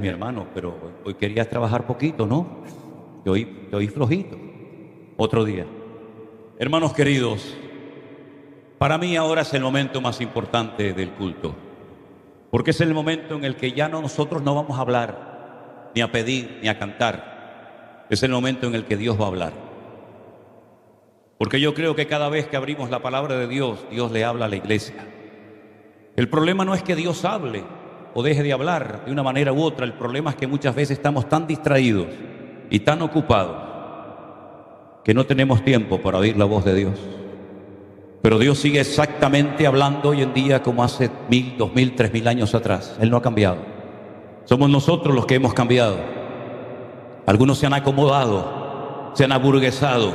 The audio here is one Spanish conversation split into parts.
mi hermano, pero hoy querías trabajar poquito, ¿no? Te oí flojito. Otro día. Hermanos queridos, para mí ahora es el momento más importante del culto, porque es el momento en el que ya nosotros no vamos a hablar, ni a pedir, ni a cantar. Es el momento en el que Dios va a hablar. Porque yo creo que cada vez que abrimos la palabra de Dios, Dios le habla a la iglesia. El problema no es que Dios hable o deje de hablar de una manera u otra. El problema es que muchas veces estamos tan distraídos y tan ocupados que no tenemos tiempo para oír la voz de Dios. Pero Dios sigue exactamente hablando hoy en día como hace 1000, 2000, 3000 años atrás. Él no ha cambiado. Somos nosotros los que hemos cambiado. Algunos se han acomodado, se han aburguesado,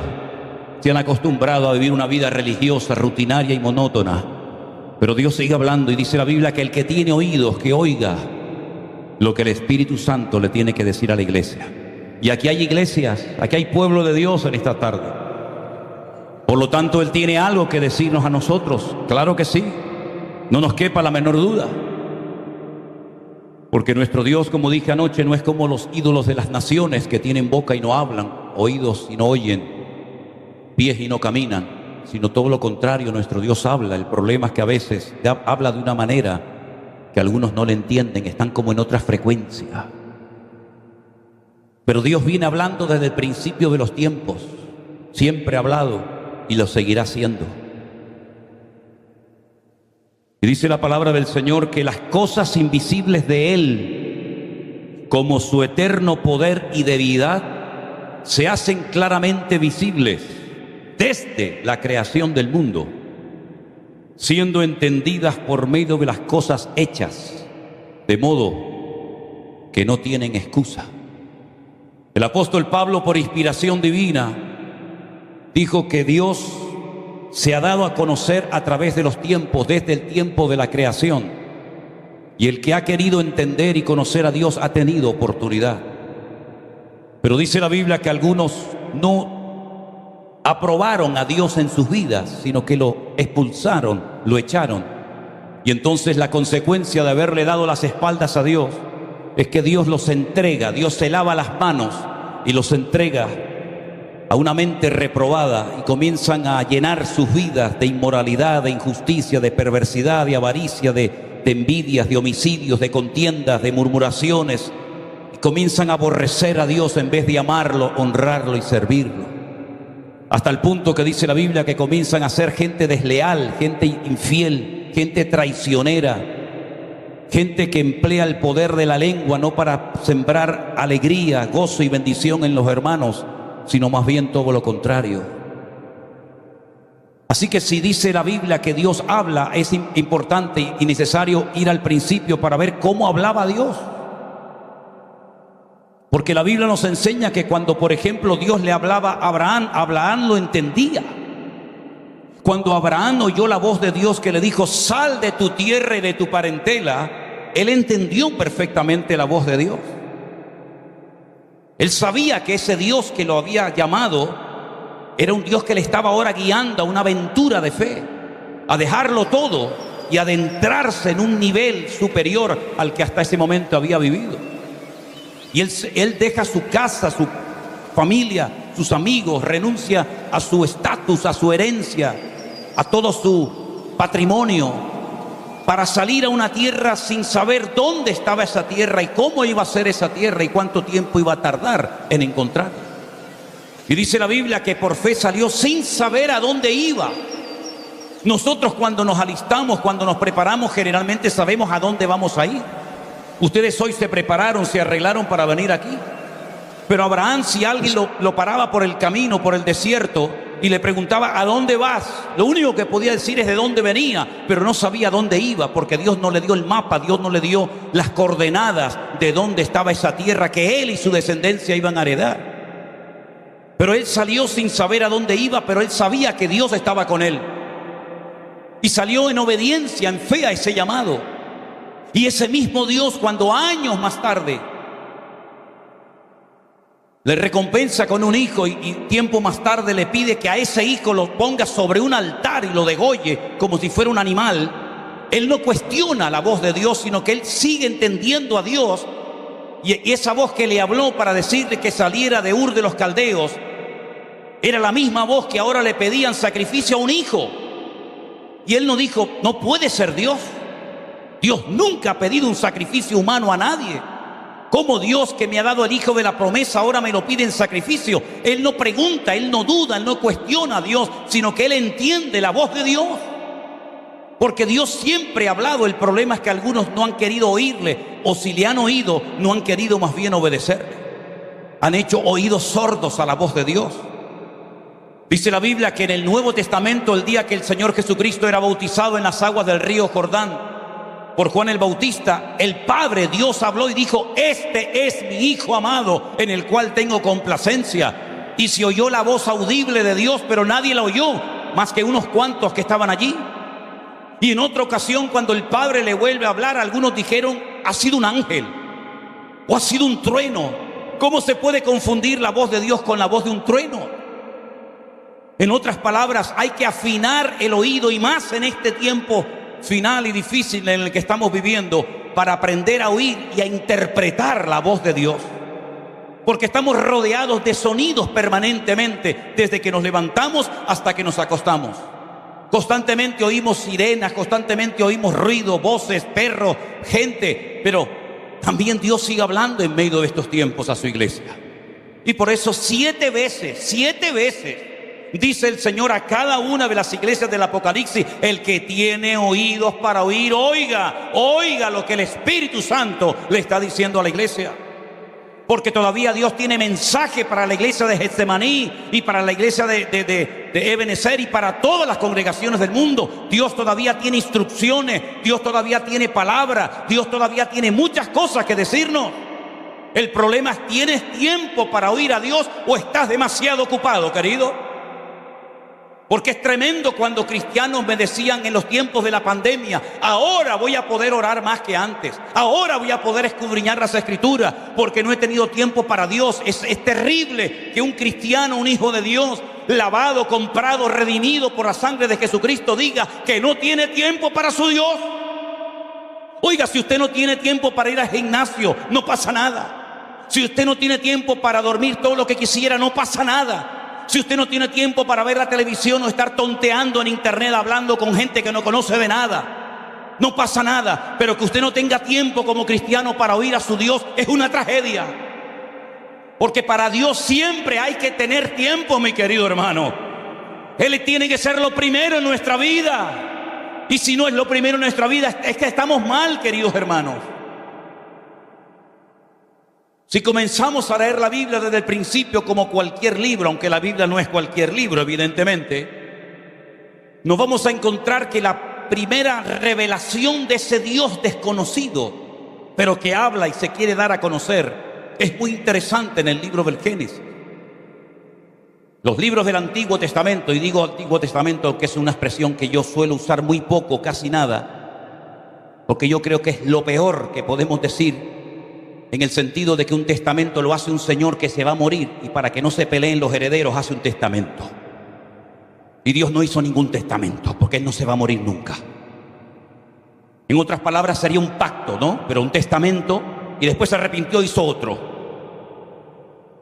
se han acostumbrado a vivir una vida religiosa, rutinaria y monótona. Pero Dios sigue hablando y dice la Biblia que el que tiene oídos, que oiga lo que el Espíritu Santo le tiene que decir a la iglesia. Y aquí hay iglesias, aquí hay pueblo de Dios en esta tarde. Por lo tanto, Él tiene algo que decirnos a nosotros. Claro que sí, no nos quepa la menor duda. Porque nuestro Dios, como dije anoche, no es como los ídolos de las naciones que tienen boca y no hablan, oídos y no oyen, pies y no caminan, sino todo lo contrario. Nuestro Dios habla. El problema es que a veces habla de una manera que algunos no le entienden, están como en otra frecuencia. Pero Dios viene hablando desde el principio de los tiempos, siempre ha hablado y lo seguirá haciendo. Y dice la palabra del Señor que las cosas invisibles de Él, como su eterno poder y deidad, se hacen claramente visibles desde la creación del mundo, siendo entendidas por medio de las cosas hechas, de modo que no tienen excusa. El apóstol Pablo, por inspiración divina, dijo que Dios se ha dado a conocer a través de los tiempos, desde el tiempo de la creación. Y el que ha querido entender y conocer a Dios ha tenido oportunidad. Pero dice la Biblia que algunos no aprobaron a Dios en sus vidas, sino que lo expulsaron, lo echaron. Y entonces la consecuencia de haberle dado las espaldas a Dios es que Dios los entrega, Dios se lava las manos y los entrega a una mente reprobada y comienzan a llenar sus vidas de inmoralidad, de injusticia, de perversidad, de avaricia, de envidias, de homicidios, de contiendas, de murmuraciones, y comienzan a aborrecer a Dios en vez de amarlo, honrarlo y servirlo. Hasta el punto que dice la Biblia que comienzan a ser gente desleal, gente infiel, gente traicionera, gente que emplea el poder de la lengua no para sembrar alegría, gozo y bendición en los hermanos, sino más bien todo lo contrario. Así que si dice la Biblia que Dios habla, es importante y necesario ir al principio para ver cómo hablaba Dios. Porque la Biblia nos enseña que cuando, por ejemplo, Dios le hablaba a Abraham lo entendía. Cuando Abraham oyó la voz de Dios que le dijo, sal de tu tierra y de tu parentela, él entendió perfectamente la voz de Dios. Él sabía que ese Dios que lo había llamado era un Dios que le estaba ahora guiando a una aventura de fe, a dejarlo todo y adentrarse en un nivel superior al que hasta ese momento había vivido. Y él deja su casa, su familia, sus amigos, renuncia a su estatus, a su herencia, a todo su patrimonio, para salir a una tierra sin saber dónde estaba esa tierra y cómo iba a ser esa tierra y cuánto tiempo iba a tardar en encontrarla. Y dice la Biblia que por fe salió sin saber a dónde iba. Nosotros cuando nos alistamos, cuando nos preparamos, generalmente sabemos a dónde vamos a ir. Ustedes hoy se prepararon, se arreglaron para venir aquí. Pero Abraham, si alguien lo paraba por el camino, por el desierto, y le preguntaba, ¿a dónde vas? Lo único que podía decir es de dónde venía, pero no sabía a dónde iba, porque Dios no le dio el mapa, Dios no le dio las coordenadas de dónde estaba esa tierra que él y su descendencia iban a heredar. Pero él salió sin saber a dónde iba, pero él sabía que Dios estaba con él. Y salió en obediencia, en fe a ese llamado. Y ese mismo Dios, cuando años más tarde le recompensa con un hijo y tiempo más tarde le pide que a ese hijo lo ponga sobre un altar y lo degolle como si fuera un animal, él no cuestiona la voz de Dios, sino que él sigue entendiendo a Dios Y esa voz que le habló para decirle que saliera de Ur de los Caldeos era la misma voz que ahora le pedían sacrificio a un hijo. Y él no dijo, no puede ser Dios. Dios nunca ha pedido un sacrificio humano a nadie. ¿Cómo Dios, que me ha dado el hijo de la promesa, ahora me lo pide en sacrificio? Él no pregunta, él no duda, él no cuestiona a Dios, sino que él entiende la voz de Dios. Porque Dios siempre ha hablado. El problema es que algunos no han querido oírle, o si le han oído, no han querido más bien obedecerle. Han hecho oídos sordos a la voz de Dios. Dice la Biblia que en el Nuevo Testamento, el día que el Señor Jesucristo era bautizado en las aguas del río Jordán por Juan el Bautista, el Padre Dios habló y dijo, este es mi Hijo amado, en el cual tengo complacencia. Y se oyó la voz audible de Dios, pero nadie la oyó, más que unos cuantos que estaban allí. Y en otra ocasión, cuando el Padre le vuelve a hablar, algunos dijeron, ha sido un ángel, o ha sido un trueno. ¿Cómo se puede confundir la voz de Dios con la voz de un trueno? En otras palabras, hay que afinar el oído, y más en este tiempo final y difícil en el que estamos viviendo, para aprender a oír y a interpretar la voz de Dios. Porque estamos rodeados de sonidos permanentemente, desde que nos levantamos hasta que nos acostamos. Constantemente oímos sirenas, constantemente oímos ruido, voces, perros, gente. Pero también Dios sigue hablando en medio de estos tiempos a su iglesia. Y por eso 7 veces, dice el Señor a cada una de las iglesias del Apocalipsis, el que tiene oídos para oír, oiga, oiga lo que el Espíritu Santo le está diciendo a la iglesia. Porque todavía Dios tiene mensaje para la iglesia de Getsemaní y para la iglesia de Ebenezer y para todas las congregaciones del mundo. Dios todavía tiene instrucciones, Dios todavía tiene palabra, Dios todavía tiene muchas cosas que decirnos. El problema es, ¿tienes tiempo para oír a Dios o estás demasiado ocupado, querido? Porque es tremendo cuando cristianos me decían en los tiempos de la pandemia, ahora voy a poder orar más que antes, ahora voy a poder escudriñar las Escrituras, porque no he tenido tiempo para Dios. Es terrible que un cristiano, un hijo de Dios, lavado, comprado, redimido por la sangre de Jesucristo, diga que no tiene tiempo para su Dios. Oiga, si usted no tiene tiempo para ir al gimnasio, no pasa nada. Si usted no tiene tiempo para dormir todo lo que quisiera, no pasa nada. Si usted no tiene tiempo para ver la televisión o estar tonteando en internet hablando con gente que no conoce de nada, no pasa nada. Pero que usted no tenga tiempo como cristiano para oír a su Dios es una tragedia. Porque para Dios siempre hay que tener tiempo, mi querido hermano. Él tiene que ser lo primero en nuestra vida. Y si no es lo primero en nuestra vida, es que estamos mal, queridos hermanos. Si comenzamos a leer la Biblia desde el principio como cualquier libro, aunque la Biblia no es cualquier libro, evidentemente, nos vamos a encontrar que la primera revelación de ese Dios desconocido, pero que habla y se quiere dar a conocer, es muy interesante en el libro del Génesis. Los libros del Antiguo Testamento, y digo Antiguo Testamento que es una expresión que yo suelo usar muy poco, casi nada, porque yo creo que es lo peor que podemos decir, en el sentido de que un testamento lo hace un señor que se va a morir, y para que no se peleen los herederos hace un testamento. Y Dios no hizo ningún testamento, porque Él no se va a morir nunca. En otras palabras, sería un pacto, ¿no? Pero un testamento, y después se arrepintió y hizo otro.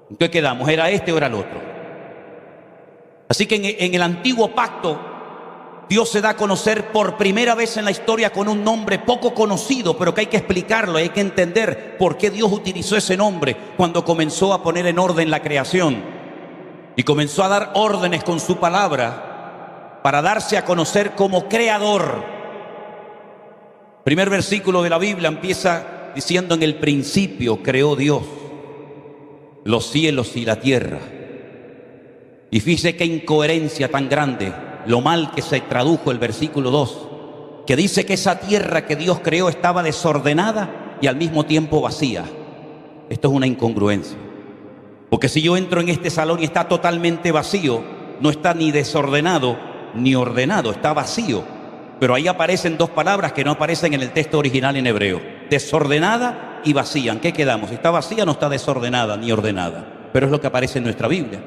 Entonces quedamos, ¿era este o era el otro? Así que en el antiguo pacto, Dios se da a conocer por primera vez en la historia con un nombre poco conocido, pero que hay que explicarlo, hay que entender por qué Dios utilizó ese nombre cuando comenzó a poner en orden la creación y comenzó a dar órdenes con su palabra para darse a conocer como creador. Primer versículo de la Biblia empieza diciendo: en el principio creó Dios los cielos y la tierra. Y fíjese qué incoherencia tan grande, lo mal que se tradujo el versículo 2, que dice que esa tierra que Dios creó estaba desordenada y al mismo tiempo vacía. Esto es una incongruencia, porque si yo entro en este salón y está totalmente vacío, no está ni desordenado ni ordenado, está vacío. Pero ahí aparecen dos palabras que no aparecen en el texto original en hebreo: desordenada y vacía. ¿En qué quedamos? ¿Está vacía? No está desordenada ni ordenada, pero es lo que aparece en nuestra Biblia.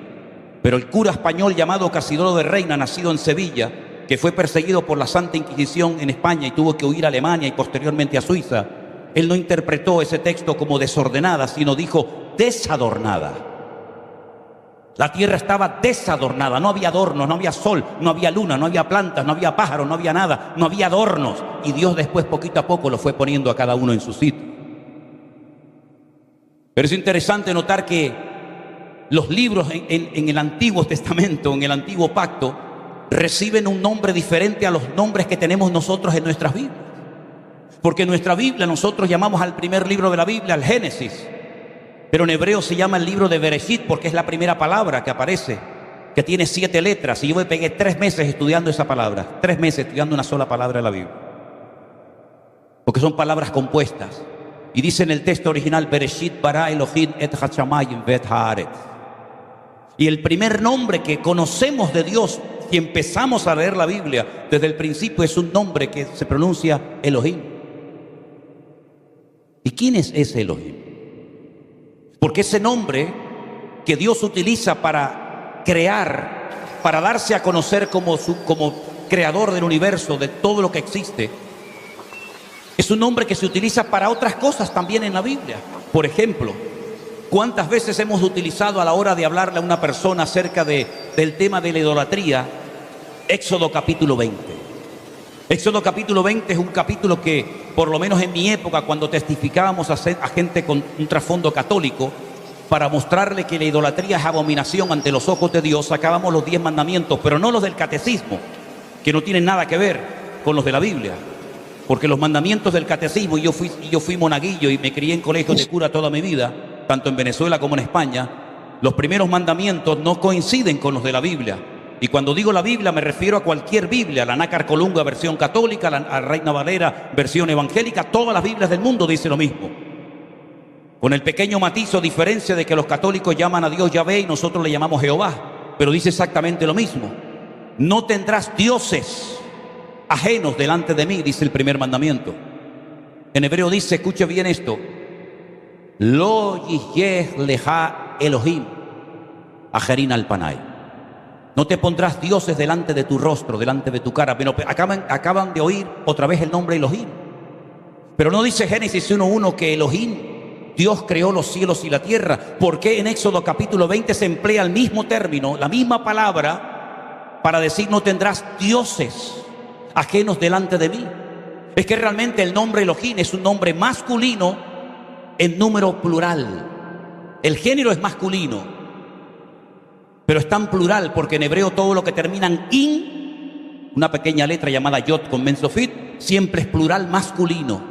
Pero el cura español llamado Casidoro de Reina, nacido en Sevilla, que fue perseguido por la Santa Inquisición en España y tuvo que huir a Alemania y posteriormente a Suiza, Él no interpretó ese texto como desordenada, sino dijo desadornada. La tierra estaba desadornada, no había adornos, no había sol, no había luna, no había plantas, no había pájaros, no había nada, no había adornos. Y Dios después, poquito a poco, lo fue poniendo a cada uno en su sitio. Pero es interesante notar que los libros en el Antiguo Testamento, en el Antiguo Pacto, reciben un nombre diferente a los nombres que tenemos nosotros en nuestras Biblias. Porque en nuestra Biblia nosotros llamamos al primer libro de la Biblia al Génesis, pero en hebreo se llama el libro de Bereshit porque es la primera palabra que aparece, que tiene 7 letras. Y yo me pegué 3 meses estudiando esa palabra, 3 meses estudiando una sola palabra de la Biblia, porque son palabras compuestas. Y dice en el texto original: Bereshit bara Elohim et hashamayim ve'et haaretz. Y el primer nombre que conocemos de Dios, si empezamos a leer la Biblia desde el principio, es un nombre que se pronuncia Elohim. ¿Y quién es ese Elohim? Porque ese nombre que Dios utiliza para crear, para darse a conocer como creador del universo, de todo lo que existe, es un nombre que se utiliza para otras cosas también en la Biblia. Por ejemplo, ¿cuántas veces hemos utilizado a la hora de hablarle a una persona acerca del tema de la idolatría? Éxodo capítulo 20. Éxodo capítulo 20 es un capítulo que, por lo menos en mi época, cuando testificábamos a gente con un trasfondo católico, para mostrarle que la idolatría es abominación ante los ojos de Dios, sacábamos los 10 mandamientos, pero no los del catecismo, que no tienen nada que ver con los de la Biblia. Porque los mandamientos del catecismo, y yo fui monaguillo y me crié en colegios de cura toda mi vida, tanto en Venezuela como en España, los primeros mandamientos no coinciden con los de la Biblia. Y cuando digo la Biblia me refiero a cualquier Biblia, la Nácar Colunga versión católica, la Reina Valera versión evangélica, todas las Biblias del mundo dicen lo mismo. Con el pequeño matiz o diferencia de que los católicos llaman a Dios Yahvé y nosotros le llamamos Jehová, pero dice exactamente lo mismo. No tendrás dioses ajenos delante de mí, dice el primer mandamiento. En hebreo dice, escuche bien esto: Lo yiyeh leja Elohim ajerin al panay. No te pondrás dioses delante de tu rostro, delante de tu cara. Pero acaban de oír otra vez el nombre Elohim. Pero no dice Génesis 1:1 que Elohim, Dios creó los cielos y la tierra. ¿Por qué en Éxodo capítulo 20 se emplea el mismo término, la misma palabra, para decir no tendrás dioses ajenos delante de mí? Es que realmente el nombre Elohim es un nombre masculino en número plural. El género es masculino, pero es tan plural porque en hebreo todo lo que termina en in, una pequeña letra llamada yod con mensofit, siempre es plural masculino.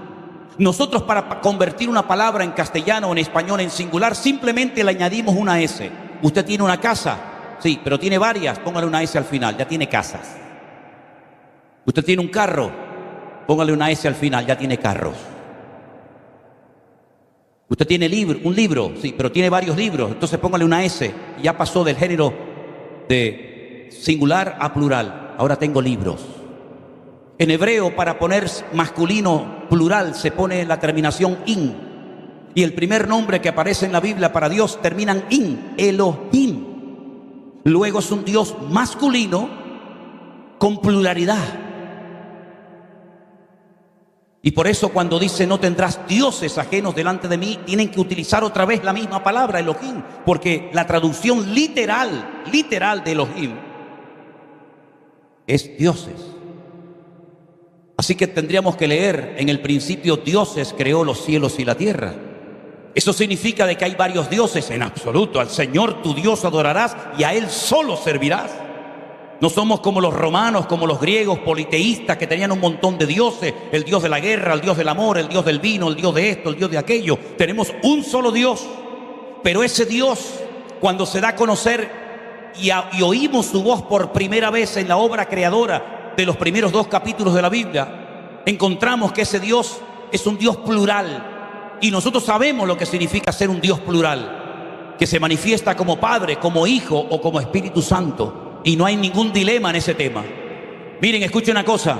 Nosotros, para convertir una palabra en castellano o en español en singular, simplemente le añadimos una S. Usted tiene una casa, sí, pero tiene varias, póngale una S al final, ya tiene casas. Usted tiene un carro, póngale una S al final, ya tiene carros. Usted tiene un libro, sí, pero tiene varios libros, entonces póngale una S, y ya pasó del género de singular a plural. Ahora tengo libros. En hebreo, para poner masculino plural, se pone la terminación in. Y el primer nombre que aparece en la Biblia para Dios termina en in, Elohim. Luego es un Dios masculino con pluralidad. Y por eso cuando dice no tendrás dioses ajenos delante de mí, tienen que utilizar otra vez la misma palabra, Elohim, porque la traducción literal de Elohim es dioses. Así que tendríamos que leer: en el principio dioses creó los cielos y la tierra. Eso significa de que hay varios dioses. En absoluto. Al Señor tu Dios adorarás y a Él solo servirás. No somos como los romanos, como los griegos politeístas que tenían un montón de dioses: el Dios de la guerra, el Dios del amor, el Dios del vino, el Dios de esto, el Dios de aquello. Tenemos un solo Dios, pero ese Dios, cuando se da a conocer y oímos su voz por primera vez en la obra creadora de los primeros 2 capítulos de la Biblia, encontramos que ese Dios es un Dios plural. Y nosotros sabemos lo que significa ser un Dios plural, que se manifiesta como Padre, como Hijo o como Espíritu Santo. Y no hay ningún dilema en ese tema. Miren, escuchen una cosa.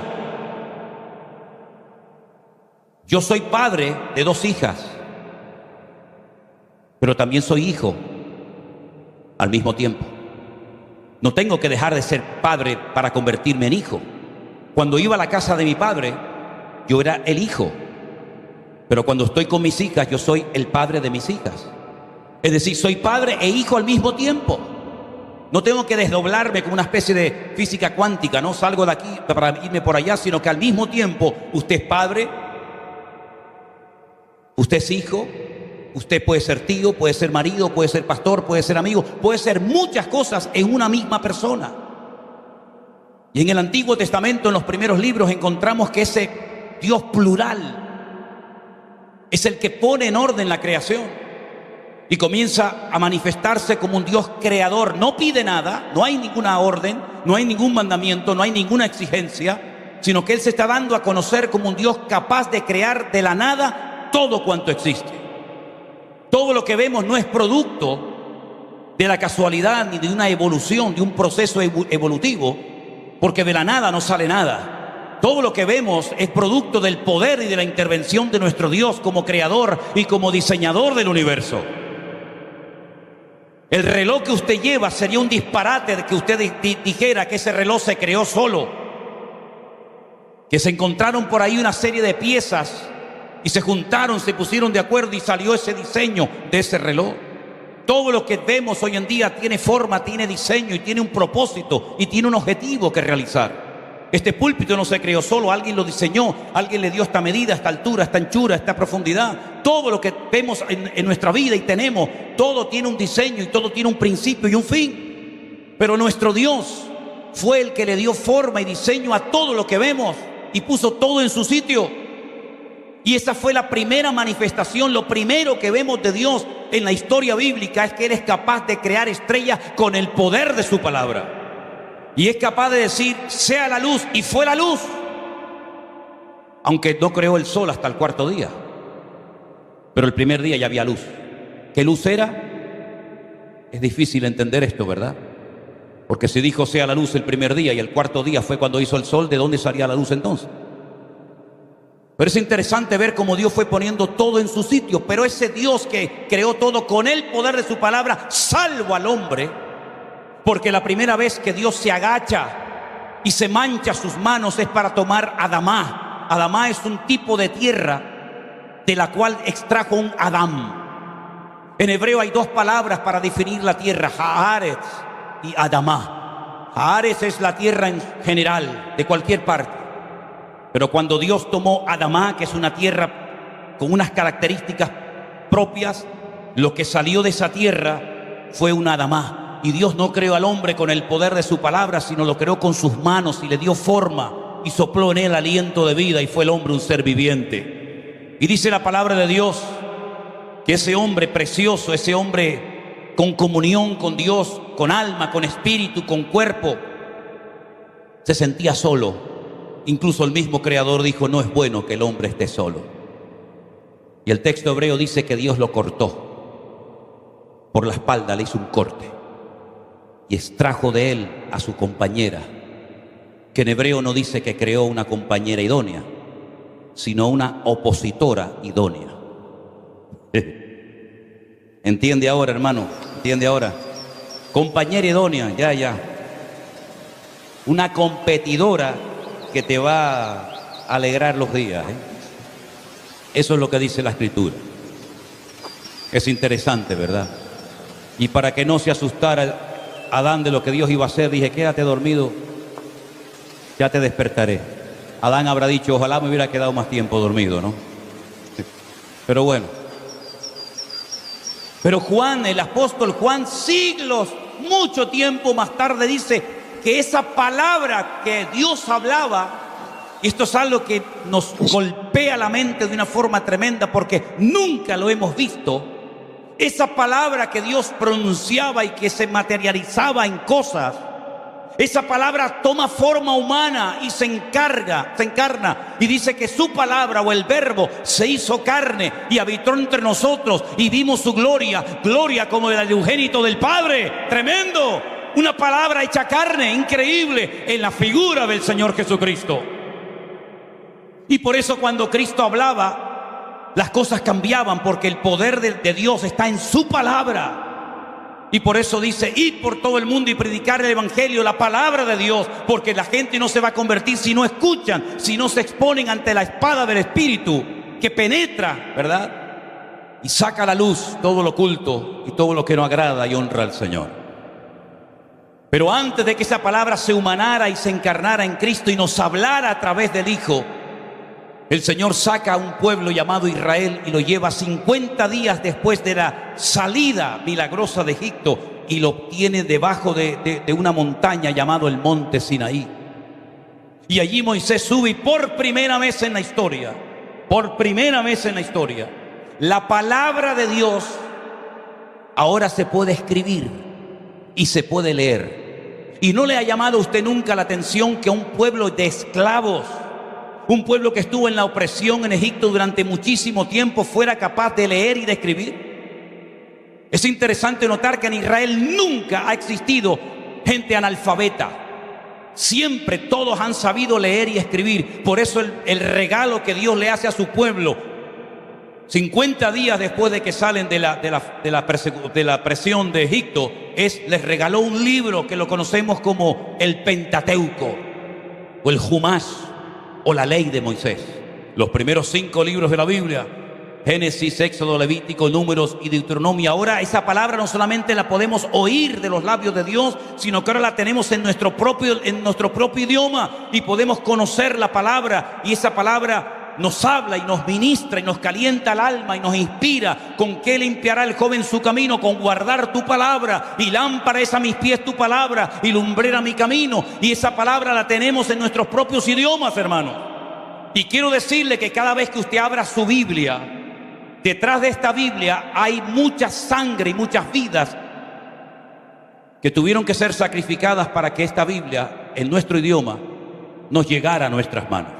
Yo soy padre de 2 hijas, pero también soy hijo al mismo tiempo. No tengo que dejar de ser padre para convertirme en hijo. Cuando iba a la casa de mi padre, yo era el hijo. Pero cuando estoy con mis hijas, yo soy el padre de mis hijas. Es decir, soy padre e hijo al mismo tiempo. No tengo que desdoblarme como una especie de física cuántica, no salgo de aquí para irme por allá, sino que al mismo tiempo usted es padre, usted es hijo, usted puede ser tío, puede ser marido, puede ser pastor, puede ser amigo, puede ser muchas cosas en una misma persona. Y en el Antiguo Testamento, en los primeros libros, encontramos que ese Dios plural es el que pone en orden la creación y comienza a manifestarse como un Dios creador. No pide nada, no hay ninguna orden, no hay ningún mandamiento, no hay ninguna exigencia, sino que Él se está dando a conocer como un Dios capaz de crear de la nada todo cuanto existe. Todo lo que vemos no es producto de la casualidad ni de una evolución, de un proceso evolutivo, porque de la nada no sale nada. Todo lo que vemos es producto del poder y de la intervención de nuestro Dios como creador y como diseñador del universo. El reloj que usted lleva sería un disparate de que usted dijera que ese reloj se creó solo, que se encontraron por ahí una serie de piezas y se juntaron, se pusieron de acuerdo y salió ese diseño de ese reloj. Todo lo que vemos hoy en día tiene forma, tiene diseño y tiene un propósito y tiene un objetivo que realizar. Este púlpito no se creó solo, alguien lo diseñó, alguien le dio esta medida, esta altura, esta anchura, esta profundidad. Todo lo que vemos en nuestra vida y tenemos, todo tiene un diseño y todo tiene un principio y un fin. Pero nuestro Dios fue el que le dio forma y diseño a todo lo que vemos y puso todo en su sitio. Y esa fue la primera manifestación, lo primero que vemos de Dios en la historia bíblica es que Él es capaz de crear estrellas con el poder de su palabra. Y es capaz de decir, sea la luz, y fue la luz. Aunque no creó el sol hasta el cuarto día. Pero el primer día ya había luz. ¿Qué luz era? Es difícil entender esto, ¿verdad? Porque si dijo sea la luz el primer día y el cuarto día fue cuando hizo el sol, ¿de dónde salía la luz entonces? Pero es interesante ver cómo Dios fue poniendo todo en su sitio. Pero ese Dios que creó todo con el poder de su palabra, salvo al hombre. Porque la primera vez que Dios se agacha y se mancha sus manos es para tomar Adamá. Adamá es un tipo de tierra de la cual extrajo un Adán. En hebreo hay dos palabras para definir la tierra, Haaretz y Adamá. Haaretz es la tierra en general, de cualquier parte. Pero cuando Dios tomó Adamá, que es una tierra con unas características propias, lo que salió de esa tierra fue un Adamá. Y Dios no creó al hombre con el poder de su palabra, sino lo creó con sus manos y le dio forma y sopló en él aliento de vida y fue el hombre un ser viviente. Y dice la palabra de Dios que ese hombre precioso, ese hombre con comunión con Dios, con alma, con espíritu, con cuerpo, se sentía solo. Incluso el mismo Creador dijo, no es bueno que el hombre esté solo. Y el texto hebreo dice que Dios lo cortó. Por la espalda le hizo un corte. Y extrajo de él a su compañera, que en hebreo no dice que creó una compañera idónea, sino una opositora idónea. ¿Entiende ahora, hermano? ¿Entiende ahora? Compañera idónea, ya. Una competidora que te va a alegrar los días, ¿eh? Eso es lo que dice la Escritura. Es interesante, ¿verdad? Y para que no se asustara Adán de lo que Dios iba a hacer, dije, quédate dormido, ya te despertaré. Adán habrá dicho, ojalá me hubiera quedado más tiempo dormido, ¿no? Pero bueno. Pero Juan, el apóstol Juan, siglos, mucho tiempo más tarde, dice que esa palabra que Dios hablaba, y esto es algo que nos golpea la mente de una forma tremenda porque nunca lo hemos visto. Esa palabra que Dios pronunciaba y que se materializaba en cosas, esa palabra toma forma humana y se encarna y dice que su palabra o el verbo se hizo carne y habitó entre nosotros y vimos su gloria como del unigénito del Padre. Tremendo, una palabra hecha carne, increíble en la figura del Señor Jesucristo. Y por eso cuando Cristo hablaba, las cosas cambiaban porque el poder de Dios está en su palabra. Y por eso dice, id por todo el mundo y predicar el evangelio, la palabra de Dios, porque la gente no se va a convertir si no escuchan, si no se exponen ante la espada del Espíritu que penetra, ¿verdad? Y saca a la luz todo lo oculto y todo lo que no agrada y honra al Señor. Pero antes de que esa palabra se humanara y se encarnara en Cristo y nos hablara a través del Hijo, el Señor saca a un pueblo llamado Israel y lo lleva 50 días después de la salida milagrosa de Egipto y lo obtiene debajo de una montaña llamado el monte Sinaí. Y allí Moisés sube y por primera vez en la historia, la palabra de Dios ahora se puede escribir y se puede leer. Y no le ha llamado a usted nunca la atención que un pueblo de esclavos, un pueblo que estuvo en la opresión en Egipto durante muchísimo tiempo, fuera capaz de leer y de escribir. Es interesante notar que en Israel nunca ha existido gente analfabeta. Siempre todos han sabido leer y escribir. Por eso el regalo que Dios le hace a su pueblo, 50 días después de que salen de la presión de Egipto, les regaló un libro que lo conocemos como el Pentateuco, o el Jumás, o la ley de Moisés. Los primeros 5 libros de la Biblia: Génesis, Éxodo, Levítico, Números y Deuteronomio. Ahora esa palabra no solamente la podemos oír de los labios de Dios, sino que ahora la tenemos en nuestro propio idioma y podemos conocer la palabra, y esa palabra nos habla y nos ministra y nos calienta el alma y nos inspira. ¿Con qué limpiará el joven su camino? Con guardar tu palabra. Y lámpara es a mis pies tu palabra y lumbrera mi camino. Y esa palabra la tenemos en nuestros propios idiomas, hermanos. Y quiero decirle que cada vez que usted abra su Biblia, detrás de esta Biblia hay mucha sangre y muchas vidas que tuvieron que ser sacrificadas para que esta Biblia, en nuestro idioma, nos llegara a nuestras manos.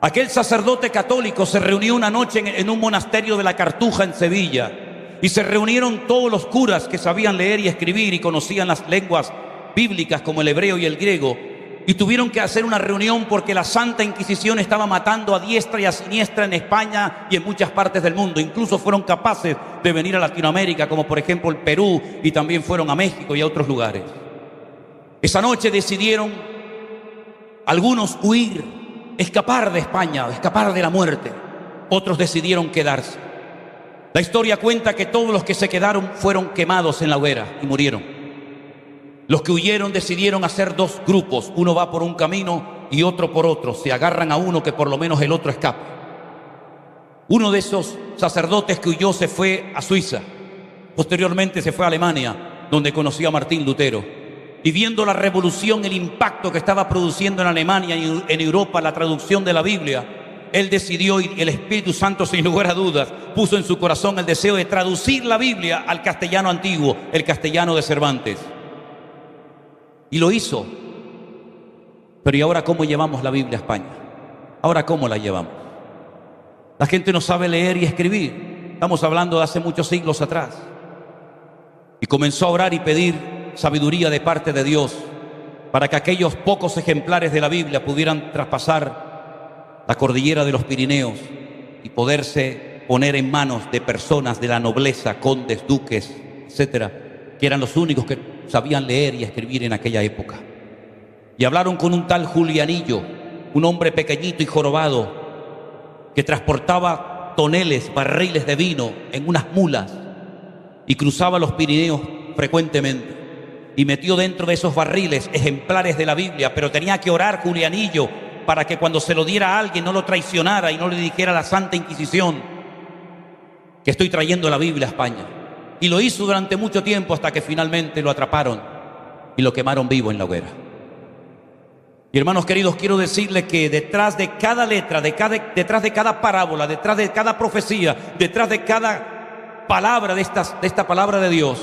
Aquel sacerdote católico se reunió una noche en un monasterio de la Cartuja en Sevilla, y se reunieron todos los curas que sabían leer y escribir y conocían las lenguas bíblicas como el hebreo y el griego, y tuvieron que hacer una reunión porque la Santa Inquisición estaba matando a diestra y a siniestra en España y en muchas partes del mundo. Incluso fueron capaces de venir a Latinoamérica, como por ejemplo el Perú, y también fueron a México y a otros lugares. Esa noche decidieron algunos huir, escapar de España, escapar de la muerte. Otros decidieron quedarse. La historia cuenta que todos los que se quedaron fueron quemados en la hoguera y murieron. Los que huyeron decidieron hacer 2 grupos. Uno va por un camino y otro por otro. Se agarran a uno que por lo menos el otro escape. Uno de esos sacerdotes que huyó se fue a Suiza. Posteriormente se fue a Alemania, donde conoció a Martín Lutero. Y viendo la revolución, el impacto que estaba produciendo en Alemania y en Europa la traducción de la Biblia, él decidió, y el Espíritu Santo, sin lugar a dudas, puso en su corazón el deseo de traducir la Biblia al castellano antiguo, el castellano de Cervantes. Y lo hizo. Pero ¿y ahora cómo llevamos la Biblia a España? ¿Ahora cómo la llevamos? La gente no sabe leer y escribir. Estamos hablando de hace muchos siglos atrás. Y comenzó a orar y pedir sabiduría de parte de Dios para que aquellos pocos ejemplares de la Biblia pudieran traspasar la cordillera de los Pirineos y poderse poner en manos de personas de la nobleza, condes, duques, etcétera, que eran los únicos que sabían leer y escribir en aquella época. Y hablaron con un tal Julianillo, un hombre pequeñito y jorobado que transportaba toneles, barriles de vino en unas mulas y cruzaba los Pirineos frecuentemente. Y metió dentro de esos barriles ejemplares de la Biblia, pero tenía que orar Julianillo para que cuando se lo diera a alguien no lo traicionara y no le dijera a la Santa Inquisición que estoy trayendo la Biblia a España. Y lo hizo durante mucho tiempo hasta que finalmente lo atraparon y lo quemaron vivo en la hoguera. Y hermanos queridos, quiero decirles que detrás de cada letra, detrás de cada parábola, detrás de cada profecía, detrás de cada palabra de esta palabra de Dios,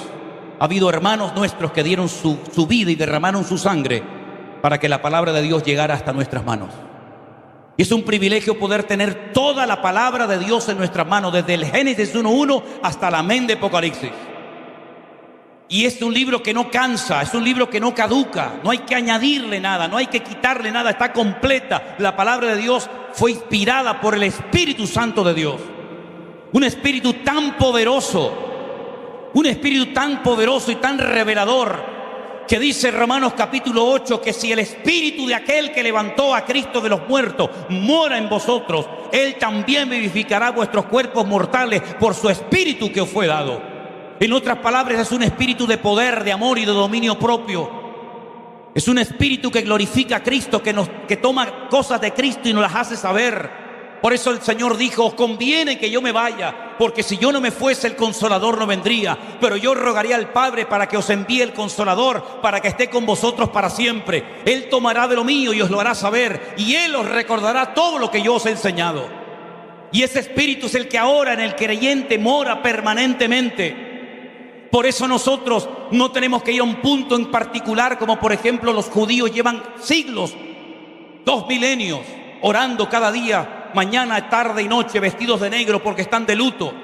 ha habido hermanos nuestros que dieron su vida y derramaron su sangre para que la palabra de Dios llegara hasta nuestras manos. Y es un privilegio poder tener toda la palabra de Dios en nuestras manos, desde el Génesis 1:1 hasta el Amén de Apocalipsis. Y es un libro que no cansa, es un libro que no caduca, no hay que añadirle nada, no hay que quitarle nada, está completa. La palabra de Dios fue inspirada por el Espíritu Santo de Dios. Un espíritu tan poderoso y tan revelador, que dice Romanos capítulo 8, que si el espíritu de aquel que levantó a Cristo de los muertos mora en vosotros, Él también vivificará vuestros cuerpos mortales por su espíritu que os fue dado. En otras palabras, es un espíritu de poder, de amor y de dominio propio. Es un espíritu que glorifica a Cristo, que toma cosas de Cristo y nos las hace saber. Por eso el Señor dijo: os conviene que yo me vaya, porque si yo no me fuese, el Consolador no vendría. Pero yo rogaría al Padre para que os envíe el Consolador, para que esté con vosotros para siempre. Él tomará de lo mío y os lo hará saber, y Él os recordará todo lo que yo os he enseñado. Y ese espíritu es el que ahora en el creyente mora permanentemente. Por eso nosotros no tenemos que ir a un punto en particular, como por ejemplo los judíos llevan siglos, 2 milenios, orando cada día, mañana, tarde y noche, vestidos de negro porque están de luto,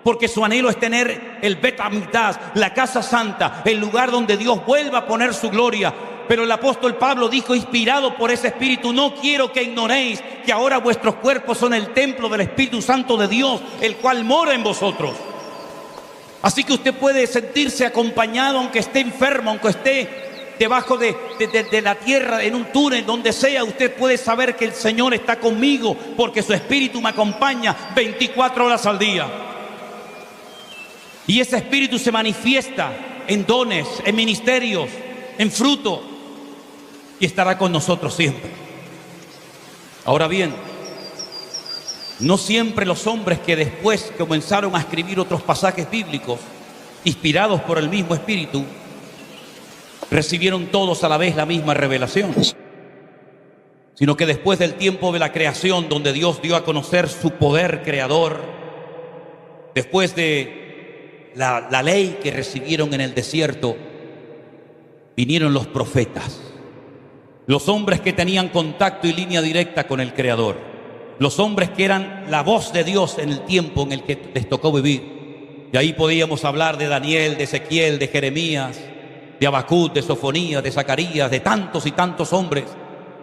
porque su anhelo es tener el Bet Hamikdash, la casa santa, el lugar donde Dios vuelva a poner su gloria. Pero el apóstol Pablo dijo, inspirado por ese espíritu: no quiero que ignoréis que ahora vuestros cuerpos son el templo del Espíritu Santo de Dios, el cual mora en vosotros. Así que usted puede sentirse acompañado, aunque esté enfermo, aunque esté debajo de la tierra, en un túnel, donde sea. Usted puede saber que el Señor está conmigo, porque su espíritu me acompaña 24 horas al día. Y ese espíritu se manifiesta en dones, en ministerios, en fruto, y estará con nosotros siempre. Ahora bien, no siempre los hombres que después comenzaron a escribir otros pasajes bíblicos, inspirados por el mismo espíritu, recibieron todos a la vez la misma revelación, sino que después del tiempo de la creación, donde Dios dio a conocer su poder creador, después de la ley que recibieron en el desierto, vinieron los profetas, los hombres que tenían contacto y línea directa con el Creador, los hombres que eran la voz de Dios en el tiempo en el que les tocó vivir. Y ahí podíamos hablar de Daniel, de Ezequiel, de Jeremías, de Habacuc, de Sofonías, de Zacarías, de tantos y tantos hombres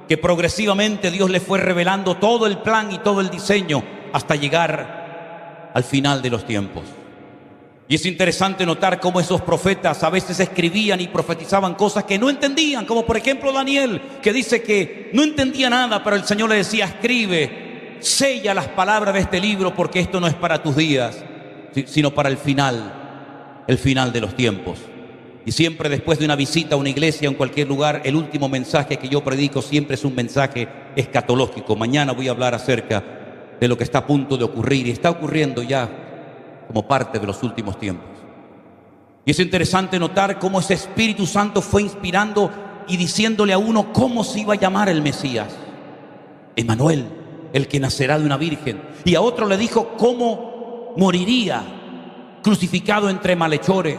que progresivamente Dios les fue revelando todo el plan y todo el diseño hasta llegar al final de los tiempos. Y es interesante notar cómo esos profetas a veces escribían y profetizaban cosas que no entendían, como por ejemplo Daniel, que dice que no entendía nada, pero el Señor le decía: escribe, sella las palabras de este libro, porque esto no es para tus días, sino para el final de los tiempos. Y siempre después de una visita a una iglesia o en cualquier lugar, el último mensaje que yo predico siempre es un mensaje escatológico. Mañana voy a hablar acerca de lo que está a punto de ocurrir, y está ocurriendo ya como parte de los últimos tiempos. Y es interesante notar cómo ese Espíritu Santo fue inspirando y diciéndole a uno cómo se iba a llamar el Mesías: Emmanuel, el que nacerá de una virgen. Y a otro le dijo cómo moriría, crucificado entre malhechores.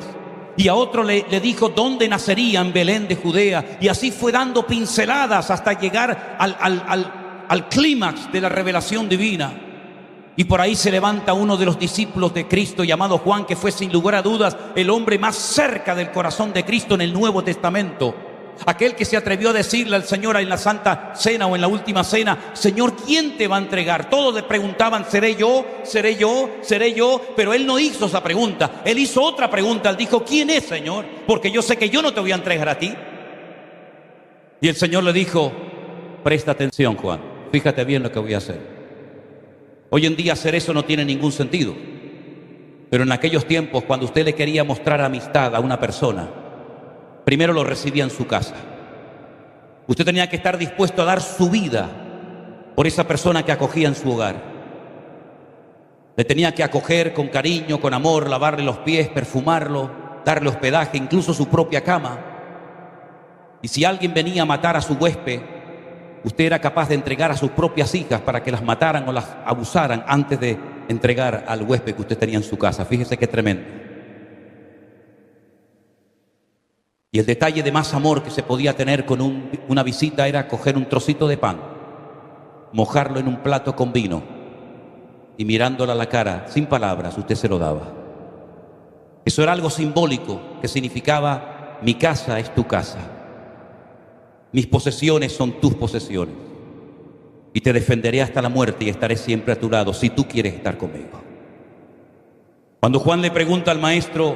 Y a otro le dijo dónde nacería, en Belén de Judea. Y así fue dando pinceladas hasta llegar al clímax de la revelación divina. Y por ahí se levanta uno de los discípulos de Cristo, llamado Juan, que fue sin lugar a dudas el hombre más cerca del corazón de Cristo en el Nuevo Testamento. Aquel que se atrevió a decirle al Señor en la Santa Cena o en la Última Cena: Señor, ¿quién te va a entregar? Todos le preguntaban: ¿seré yo? ¿Seré yo? ¿Seré yo? Pero él no hizo esa pregunta. Él hizo otra pregunta. Él dijo: ¿quién es, Señor? Porque yo sé que yo no te voy a entregar a ti. Y el Señor le dijo: presta atención, Juan, fíjate bien lo que voy a hacer. Hoy en día hacer eso no tiene ningún sentido, pero en aquellos tiempos, cuando usted le quería mostrar amistad a una persona, primero lo recibía en su casa. Usted tenía que estar dispuesto a dar su vida por esa persona que acogía en su hogar. Le tenía que acoger con cariño, con amor, lavarle los pies, perfumarlo, darle hospedaje, incluso su propia cama. Y si alguien venía a matar a su huésped, usted era capaz de entregar a sus propias hijas para que las mataran o las abusaran antes de entregar al huésped que usted tenía en su casa. Fíjese qué tremendo. Y el detalle de más amor que se podía tener con una visita era coger un trocito de pan, mojarlo en un plato con vino y mirándola a la cara, sin palabras, usted se lo daba. Eso era algo simbólico que significaba: mi casa es tu casa, mis posesiones son tus posesiones, y te defenderé hasta la muerte y estaré siempre a tu lado si tú quieres estar conmigo. Cuando Juan le pregunta al maestro: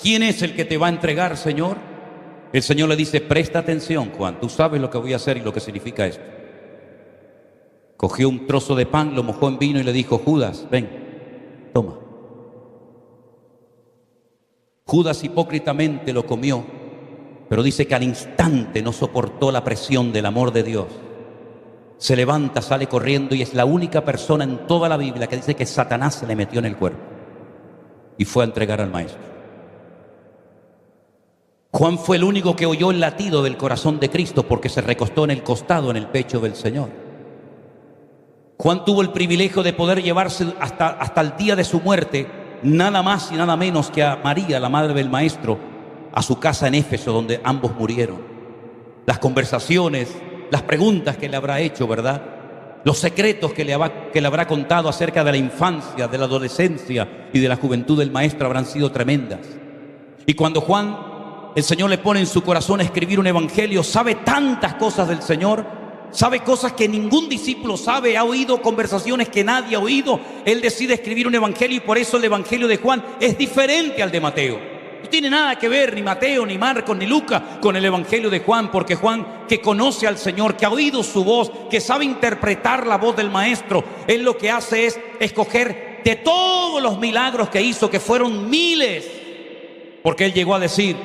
¿quién es el que te va a entregar, Señor?, El Señor le dice, presta atención, Juan, tú sabes lo que voy a hacer y lo que significa esto. Cogió un trozo de pan, lo mojó en vino y le dijo, Judas, ven, toma. Judas hipócritamente lo comió, pero dice que al instante no soportó la presión del amor de Dios. Se levanta, sale corriendo y es la única persona en toda la Biblia que dice que Satanás se le metió en el cuerpo y fue a entregar al Maestro. Juan fue el único que oyó el latido del corazón de Cristo porque se recostó en el costado, en el pecho del Señor. Juan tuvo el privilegio de poder llevarse hasta el día de su muerte nada más y nada menos que a María, la madre del Maestro, a su casa en Éfeso, donde ambos murieron. Las conversaciones, las preguntas que le habrá hecho, ¿verdad? Los secretos que le habrá contado acerca de la infancia, de la adolescencia y de la juventud del Maestro habrán sido tremendas. Y cuando Juan, el Señor le pone en su corazón a escribir un evangelio, sabe tantas cosas del Señor, sabe cosas que ningún discípulo sabe, ha oído conversaciones que nadie ha oído. Él decide escribir un evangelio y por eso el evangelio de Juan es diferente al de Mateo. No tiene nada que ver ni Mateo, ni Marcos, ni Lucas con el evangelio de Juan, porque Juan, que conoce al Señor, que ha oído su voz, que sabe interpretar la voz del Maestro, él lo que hace es escoger de todos los milagros que hizo, que fueron miles, porque él llegó a decir,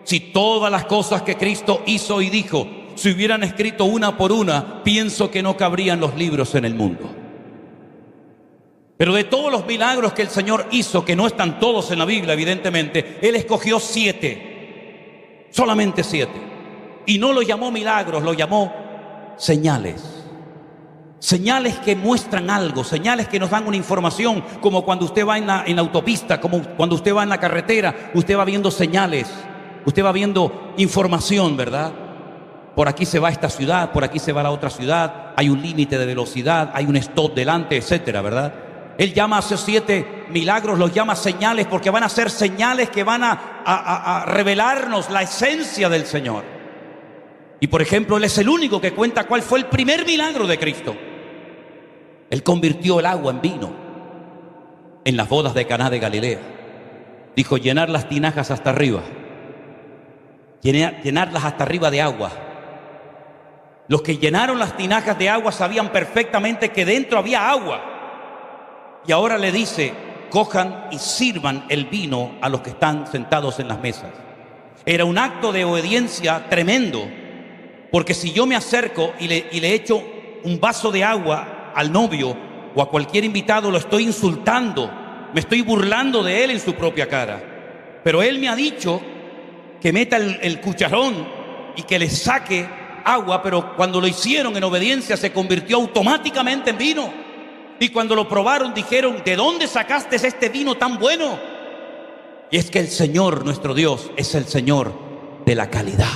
si todas las cosas que Cristo hizo y dijo se hubieran escrito una por una, pienso que no cabrían los libros en el mundo. Pero de todos los milagros que el Señor hizo, que no están todos en la Biblia, evidentemente, Él escogió 7, solamente 7. Y no lo llamó milagros, lo llamó señales. Señales que muestran algo, señales que nos dan una información, como cuando usted va en la autopista, como cuando usted va en la carretera, usted va viendo señales, usted va viendo información, ¿verdad? Por aquí se va a esta ciudad, por aquí se va a la otra ciudad, hay un límite de velocidad, hay un stop delante, etcétera, ¿verdad? Él llama a esos 7 milagros, los llama señales, porque van a ser señales que van a revelarnos la esencia del Señor. Y por ejemplo, Él es el único que cuenta cuál fue el primer milagro de Cristo. Él convirtió el agua en vino en las bodas de Caná de Galilea. Dijo, llenar las tinajas hasta arriba, llenarlas hasta arriba de agua. Los que llenaron las tinajas de agua sabían perfectamente que dentro había agua. Y ahora le dice, cojan y sirvan el vino a los que están sentados en las mesas. Era un acto de obediencia tremendo, porque si yo me acerco y le echo un vaso de agua al novio o a cualquier invitado, lo estoy insultando, me estoy burlando de él en su propia cara. Pero él me ha dicho que meta el cucharón y que le saque agua, pero cuando lo hicieron en obediencia se convirtió automáticamente en vino. Y cuando lo probaron dijeron, ¿de dónde sacaste este vino tan bueno? Y es que el Señor, nuestro Dios, es el Señor de la calidad.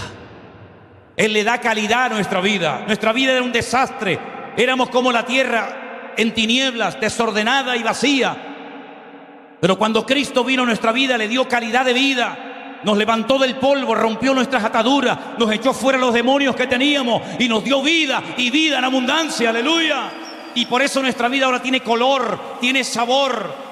Él le da calidad a nuestra vida. Nuestra vida era un desastre. Éramos como la tierra en tinieblas, desordenada y vacía. Pero cuando Cristo vino a nuestra vida, le dio calidad de vida. Nos levantó del polvo, rompió nuestras ataduras, nos echó fuera los demonios que teníamos y nos dio vida y vida en abundancia. Aleluya. Y por eso nuestra vida ahora tiene color, tiene sabor.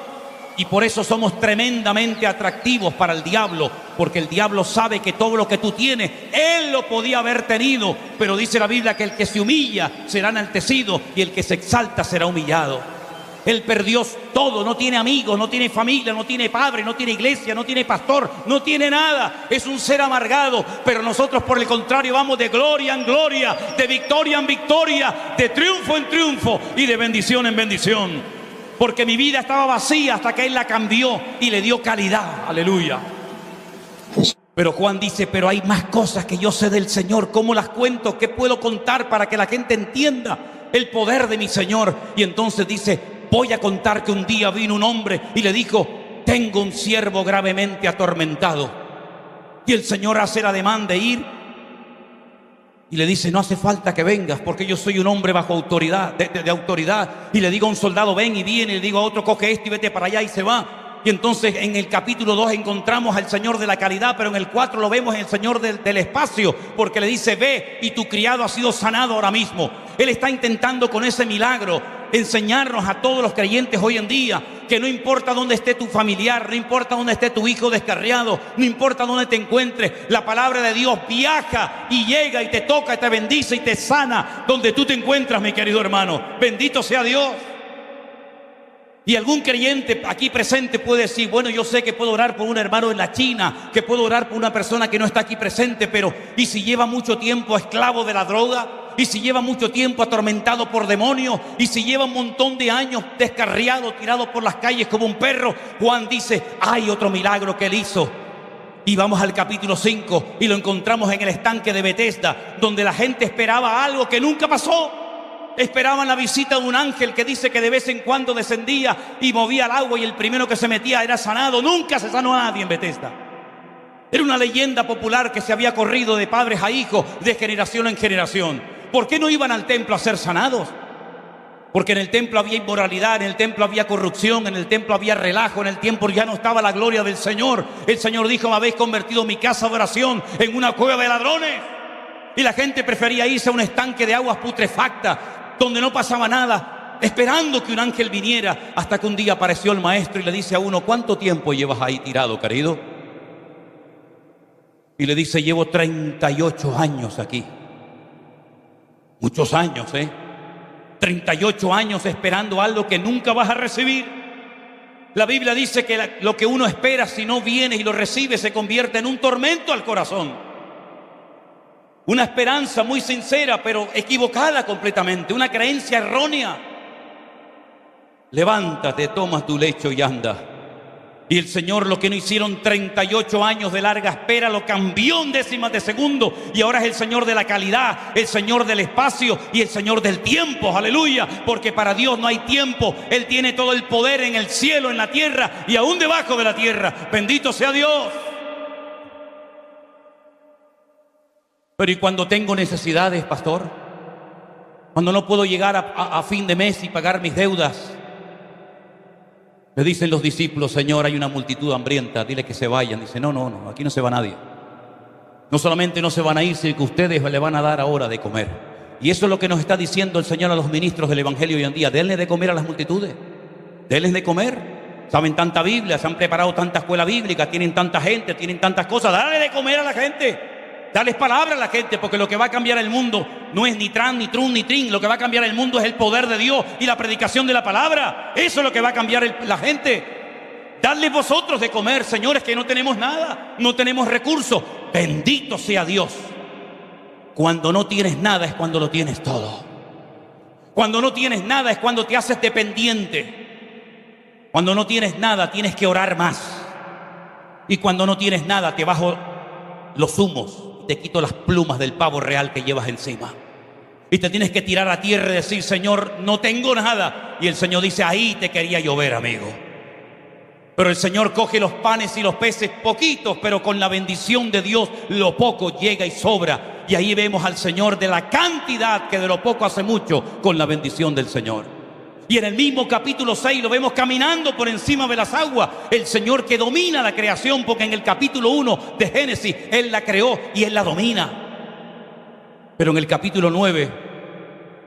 Y por eso somos tremendamente atractivos para el diablo, porque el diablo sabe que todo lo que tú tienes, él lo podía haber tenido. Pero dice la Biblia que el que se humilla será enaltecido y el que se exalta será humillado. Él perdió todo, no tiene amigos, no tiene familia, no tiene padre, no tiene iglesia, no tiene pastor, no tiene nada. Es un ser amargado, pero nosotros por el contrario vamos de gloria en gloria, de victoria en victoria, de triunfo en triunfo y de bendición en bendición. Porque mi vida estaba vacía hasta que Él la cambió y le dio calidad. Aleluya. Pero Juan dice, pero hay más cosas que yo sé del Señor. ¿Cómo las cuento? ¿Qué puedo contar para que la gente entienda el poder de mi Señor? Y entonces dice, voy a contar que un día vino un hombre y le dijo, tengo un siervo gravemente atormentado. Y el Señor hace la demanda de ir y le dice, no hace falta que vengas porque yo soy un hombre bajo autoridad, de autoridad. Y le digo a un soldado, ven, y viene, y le digo a otro, coge esto y vete para allá, y se va. Y entonces en el capítulo 2 encontramos al Señor de la calidad, pero en el 4 lo vemos en el Señor del espacio, porque le dice, ve y tu criado ha sido sanado ahora mismo. Él está intentando con ese milagro enseñarnos a todos los creyentes hoy en día que no importa dónde esté tu familiar, no importa dónde esté tu hijo descarriado, no importa dónde te encuentres, la palabra de Dios viaja y llega y te toca y te bendice y te sana donde tú te encuentras, mi querido hermano. Bendito sea Dios. Y algún creyente aquí presente puede decir, bueno, yo sé que puedo orar por un hermano en la China, que puedo orar por una persona que no está aquí presente, pero ¿y si lleva mucho tiempo esclavo de la droga? ¿Y si lleva mucho tiempo atormentado por demonios? ¿Y si lleva un montón de años descarriado, tirado por las calles como un perro? Juan dice, hay otro milagro que él hizo. Y vamos al capítulo 5 y lo encontramos en el estanque de Betesda, donde la gente esperaba algo que nunca pasó. Esperaban la visita de un ángel que dice que de vez en cuando descendía y movía el agua y el primero que se metía era sanado. Nunca se sanó a nadie en Betesda. Era una leyenda popular que se había corrido de padres a hijos, de generación en generación. ¿Por qué no iban al templo a ser sanados? Porque en el templo había inmoralidad, en el templo había corrupción, en el templo había relajo, en el templo ya no estaba la gloria del Señor. El Señor dijo, me habéis convertido mi casa de oración en una cueva de ladrones. Y la gente prefería irse a un estanque de aguas putrefactas, donde no pasaba nada, esperando que un ángel viniera, hasta que un día apareció el maestro y le dice a uno, ¿cuánto tiempo llevas ahí tirado, querido? Y le dice, llevo 38 años aquí. Muchos años, 38 años esperando algo que nunca vas a recibir. La Biblia dice que lo que uno espera, si no viene y lo recibe, se convierte en un tormento al corazón. Una esperanza muy sincera, pero equivocada completamente. Una creencia errónea. Levántate, toma tu lecho y anda. Y el Señor, lo que no hicieron 38 años de larga espera, lo cambió en décimas de segundo. Y ahora es el Señor de la calidad, el Señor del espacio y el Señor del tiempo. Aleluya. Porque para Dios no hay tiempo. Él tiene todo el poder en el cielo, en la tierra y aún debajo de la tierra. Bendito sea Dios. Pero ¿y cuando tengo necesidades, pastor? Cuando no puedo llegar a fin de mes y pagar mis deudas. Le dicen los discípulos, Señor, hay una multitud hambrienta, dile que se vayan. Dice, no, aquí no se va nadie. No solamente no se van a ir, sino que ustedes le van a dar ahora de comer. Y eso es lo que nos está diciendo el Señor a los ministros del Evangelio hoy en día. Denle de comer a las multitudes. Denles de comer. Saben tanta Biblia, se han preparado tanta escuela bíblica, tienen tanta gente, tienen tantas cosas. Dale de comer a la gente. Dales palabra a la gente, porque lo que va a cambiar el mundo no es ni tran, ni trun, ni trin. Lo que va a cambiar el mundo es el poder de Dios y la predicación de la palabra. Eso es lo que va a cambiar la gente. Dadles vosotros de comer, señores, que no tenemos nada, no tenemos recursos. Bendito sea Dios. Cuando no tienes nada es cuando lo tienes todo. Cuando no tienes nada es cuando te haces dependiente. Cuando no tienes nada tienes que orar más. Y cuando no tienes nada te bajo los humos. Te quito las plumas del pavo real que llevas encima. Y te tienes que tirar a tierra y decir, Señor, no tengo nada. Y el Señor dice, ahí te quería llover, amigo. Pero el Señor coge los panes y los peces, poquitos, pero con la bendición de Dios, lo poco llega y sobra. Y ahí vemos al Señor de la cantidad que de lo poco hace mucho con la bendición del Señor. Y en el mismo capítulo 6 lo vemos caminando por encima de las aguas. El Señor que domina la creación, porque en el capítulo 1 de Génesis Él la creó y Él la domina. Pero en el capítulo 9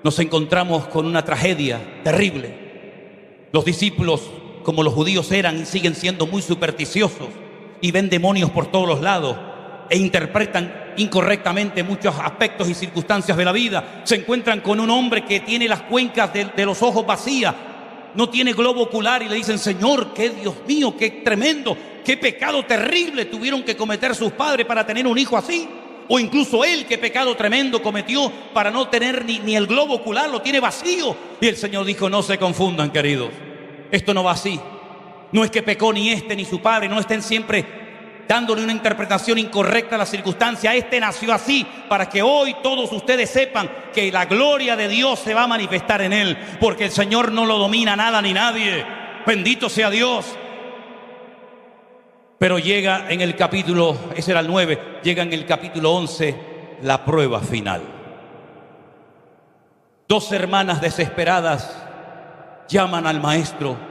nos encontramos con una tragedia terrible. Los discípulos, como los judíos eran y siguen siendo muy supersticiosos, y ven demonios por todos los lados e interpretan incorrectamente muchos aspectos y circunstancias de la vida. Se encuentran con un hombre que tiene las cuencas de los ojos vacías, no tiene globo ocular, y le dicen, Señor, qué Dios mío, qué tremendo, qué pecado terrible tuvieron que cometer sus padres para tener un hijo así. O incluso él, qué pecado tremendo cometió para no tener ni el globo ocular, lo tiene vacío. Y el Señor dijo, no se confundan, queridos, esto no va así. No es que pecó ni este ni su padre, no estén siempre dándole una interpretación incorrecta a la circunstancia. Este nació así para que hoy todos ustedes sepan que la gloria de Dios se va a manifestar en él, porque el Señor no lo domina nada ni nadie. Bendito sea Dios. Pero llega en el capítulo, ese era el 9, llega en el capítulo 11 la prueba final. Dos hermanas desesperadas llaman al maestro.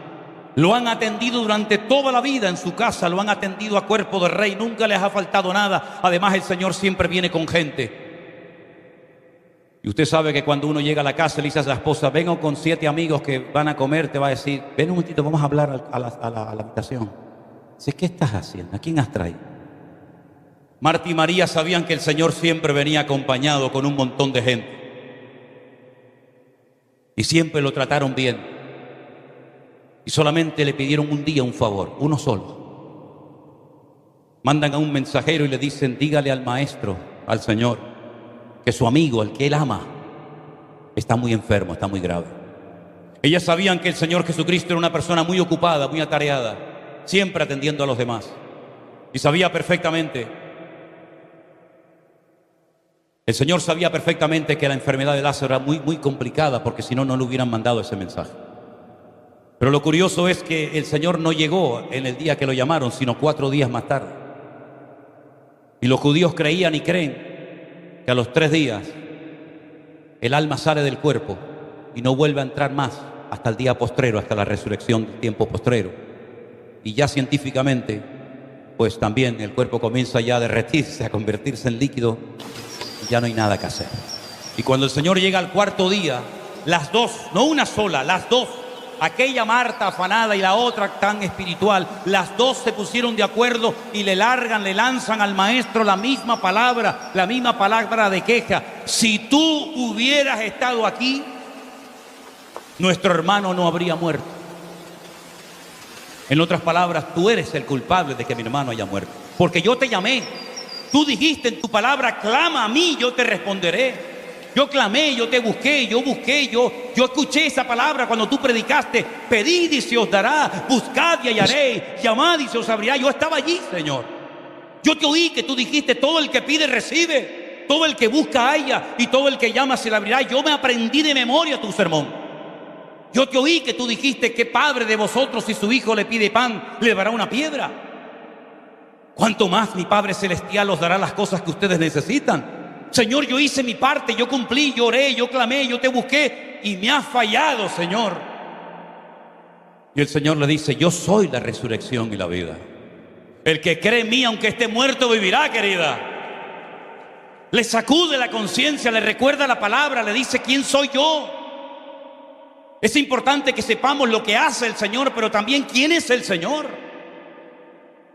Lo han atendido durante toda la vida en su casa, lo han atendido a cuerpo de rey, nunca les ha faltado nada. Además, el Señor siempre viene con gente. Y usted sabe que cuando uno llega a la casa y le dice a la esposa, vengo con 7 amigos que van a comer, te va a decir, ven un momentito, vamos a hablar a la habitación. Dice, ¿qué estás haciendo? ¿A quién has traído? Marta y María sabían que el Señor siempre venía acompañado con un montón de gente. Y siempre lo trataron bien. Y solamente le pidieron un día un favor, uno solo. Mandan a un mensajero y le dicen, dígale al maestro, al Señor, que su amigo, el que él ama, está muy enfermo, está muy grave. Ellas sabían que el Señor Jesucristo era una persona muy ocupada, muy atareada, siempre atendiendo a los demás. Y sabía perfectamente, el Señor sabía perfectamente que la enfermedad de Lázaro era muy complicada, porque si no, no le hubieran mandado ese mensaje. Pero lo curioso es que el Señor no llegó en el día que lo llamaron, sino 4 días más tarde. Y los judíos creían y creen que a los 3 días el alma sale del cuerpo y no vuelve a entrar más hasta el día postrero, hasta la resurrección del tiempo postrero. Y ya científicamente, pues también el cuerpo comienza ya a derretirse, a convertirse en líquido, y ya no hay nada que hacer. Y cuando el Señor llega al 4.º día, las dos, no una sola, las dos, aquella Marta afanada y la otra tan espiritual, las dos se pusieron de acuerdo y le lanzan al maestro la misma palabra de queja. Si tú hubieras estado aquí, nuestro hermano no habría muerto. En otras palabras, tú eres el culpable de que mi hermano haya muerto. Porque yo te llamé, tú dijiste en tu palabra, clama a mí, yo te responderé. Yo clamé, yo te busqué, yo escuché esa palabra cuando tú predicaste, pedid y se os dará, buscad y hallaréis, llamad y se os abrirá. Yo estaba allí, Señor. Yo te oí que tú dijiste, todo el que pide recibe, todo el que busca halla y todo el que llama se le abrirá. Yo me aprendí de memoria tu sermón. Yo te oí que tú dijiste, ¿qué padre de vosotros si su hijo le pide pan, le dará una piedra? ¿Cuánto más mi Padre Celestial os dará las cosas que ustedes necesitan? Señor, yo hice mi parte, yo cumplí, yo oré, yo clamé, yo te busqué y me has fallado, Señor. Y el Señor le dice, yo soy la resurrección y la vida. El que cree en mí, aunque esté muerto, vivirá, querida. Le sacude la conciencia, le recuerda la palabra, le dice, ¿quién soy yo? Es importante que sepamos lo que hace el Señor, pero también quién es el Señor.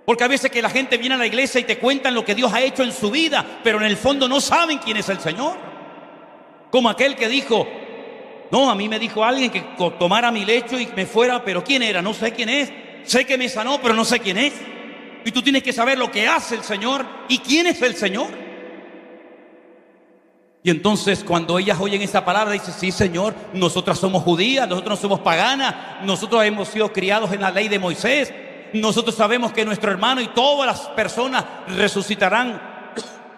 Porque a veces que la gente viene a la iglesia y te cuentan lo que Dios ha hecho en su vida, pero en el fondo no saben quién es el Señor. Como aquel que dijo, no, a mí me dijo alguien que tomara mi lecho y me fuera, pero ¿quién era? No sé quién es. Sé que me sanó, pero no sé quién es. Y tú tienes que saber lo que hace el Señor y quién es el Señor. Y entonces cuando ellas oyen esa palabra, dicen, sí, Señor, nosotras somos judías, nosotros no somos paganas, nosotros hemos sido criados en la ley de Moisés. Nosotros sabemos que nuestro hermano y todas las personas resucitarán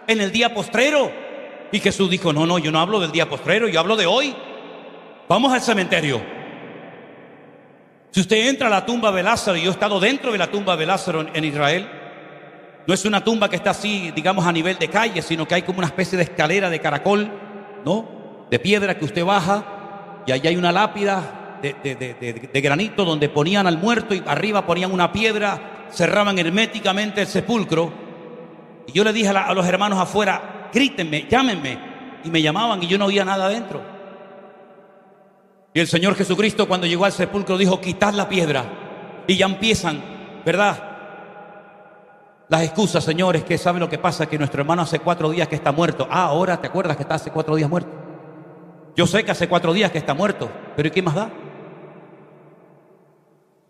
en el día postrero. Y Jesús dijo, no, yo no hablo del día postrero, yo hablo de hoy. Vamos al cementerio. Si usted entra a la tumba de Lázaro, y yo he estado dentro de la tumba de Lázaro en Israel, no es una tumba que está así, digamos, a nivel de calle, sino que hay como una especie de escalera de caracol, ¿no? De piedra que usted baja, y allí hay una lápida de granito donde ponían al muerto y arriba ponían una piedra, cerraban herméticamente el sepulcro. Y yo le dije a los hermanos afuera, grítenme, llámenme, y me llamaban y yo no oía nada adentro. Y el Señor Jesucristo cuando llegó al sepulcro dijo, quitad la piedra. Y ya empiezan, ¿verdad?, las excusas, señores, que saben lo que pasa, que nuestro hermano hace 4 días que está muerto. Ah, ahora te acuerdas que está hace 4 días muerto. Yo sé que hace 4 días que está muerto, pero ¿y qué más da?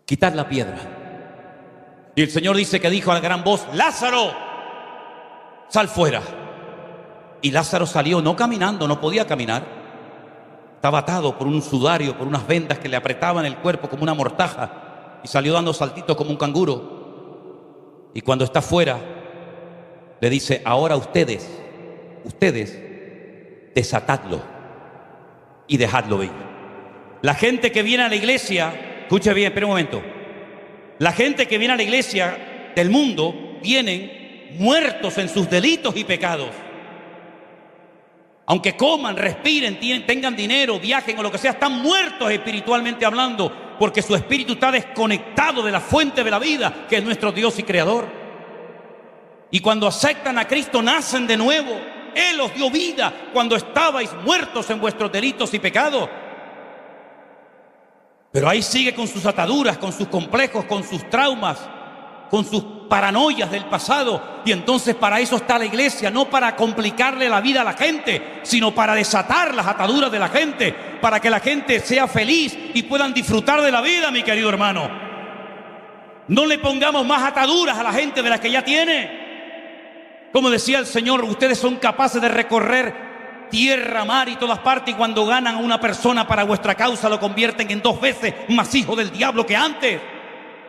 Quitar la piedra. Y el Señor dice que dijo a gran voz, Lázaro, sal fuera. Y Lázaro salió, no caminando, no podía caminar. Estaba atado por un sudario, por unas vendas que le apretaban el cuerpo como una mortaja. Y salió dando saltitos como un canguro. Y cuando está fuera, le dice, ahora ustedes, desatadlo y dejadlo ir. La gente que viene a la iglesia, escuche bien, espera un momento. La gente que viene a la iglesia del mundo, vienen muertos en sus delitos y pecados. Aunque coman, respiren, tengan dinero, viajen o lo que sea, están muertos espiritualmente hablando, porque su espíritu está desconectado de la fuente de la vida, que es nuestro Dios y Creador. Y cuando aceptan a Cristo, nacen de nuevo, Él os dio vida cuando estabais muertos en vuestros delitos y pecados. Pero ahí sigue con sus ataduras, con sus complejos, con sus traumas, con sus paranoias del pasado. Y entonces para eso está la iglesia, no para complicarle la vida a la gente, sino para desatar las ataduras de la gente, para que la gente sea feliz y puedan disfrutar de la vida, mi querido hermano. No le pongamos más ataduras a la gente de las que ya tiene. Como decía el Señor, ustedes son capaces de recorrer tierra, mar y todas partes, y cuando ganan a una persona para vuestra causa lo convierten en 2 veces más hijo del diablo que antes.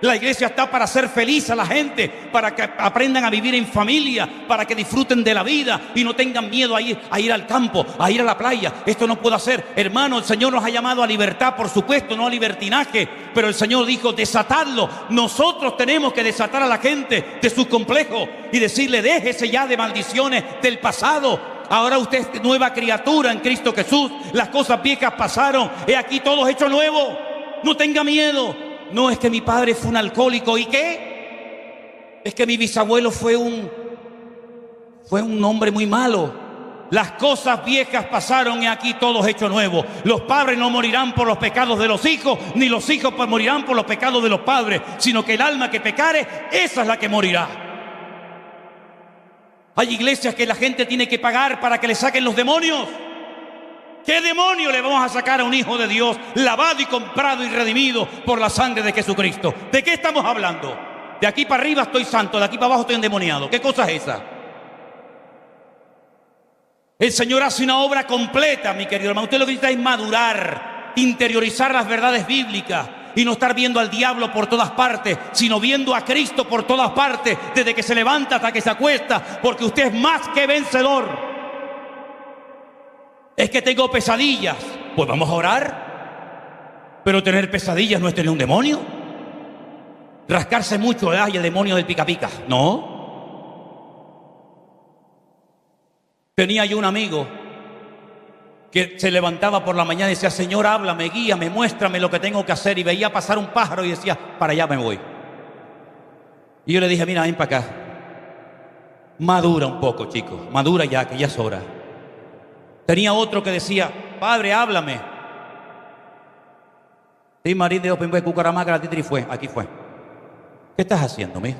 La iglesia está para hacer feliz a la gente, para que aprendan a vivir en familia, para que disfruten de la vida y no tengan miedo a ir al campo, a ir a la playa. Esto no puedo hacer. Hermano, el Señor nos ha llamado a libertad, por supuesto, no a libertinaje, pero el Señor dijo, desatadlo. Nosotros tenemos que desatar a la gente de sus complejos y decirle, déjese ya de maldiciones del pasado. Ahora usted es nueva criatura en Cristo Jesús. Las cosas viejas pasaron, he aquí todo hecho nuevo. No tenga miedo. No, es que mi padre fue un alcohólico. ¿Y qué? Es que mi bisabuelo fue un hombre muy malo. Las cosas viejas pasaron y aquí todo es hecho nuevo. Los padres no morirán por los pecados de los hijos, ni los hijos morirán por los pecados de los padres, sino que el alma que pecare, esa es la que morirá. Hay iglesias que la gente tiene que pagar para que le saquen los demonios. ¿Qué demonio le vamos a sacar a un hijo de Dios lavado y comprado y redimido por la sangre de Jesucristo? ¿De qué estamos hablando? De aquí para arriba estoy santo, de aquí para abajo estoy endemoniado. ¿Qué cosa es esa? El Señor hace una obra completa, mi querido hermano. Usted lo que necesita es madurar, interiorizar las verdades bíblicas y no estar viendo al diablo por todas partes, sino viendo a Cristo por todas partes, desde que se levanta hasta que se acuesta, porque usted es más que vencedor. Es que tengo pesadillas. Pues vamos a orar. Pero tener pesadillas no es tener un demonio. Rascarse mucho, ay, el demonio del pica pica. No. Tenía yo un amigo que se levantaba por la mañana y decía, Señor, háblame, guíame, muéstrame lo que tengo que hacer. Y veía pasar un pájaro y decía, para allá me voy. Y yo le dije, mira, ven para acá. Madura un poco, chico. Madura ya, que ya es hora. Tenía otro que decía, Padre, háblame. Sí, Marín de Open Cucaramaca, fue, aquí fue. ¿Qué estás haciendo, mijo?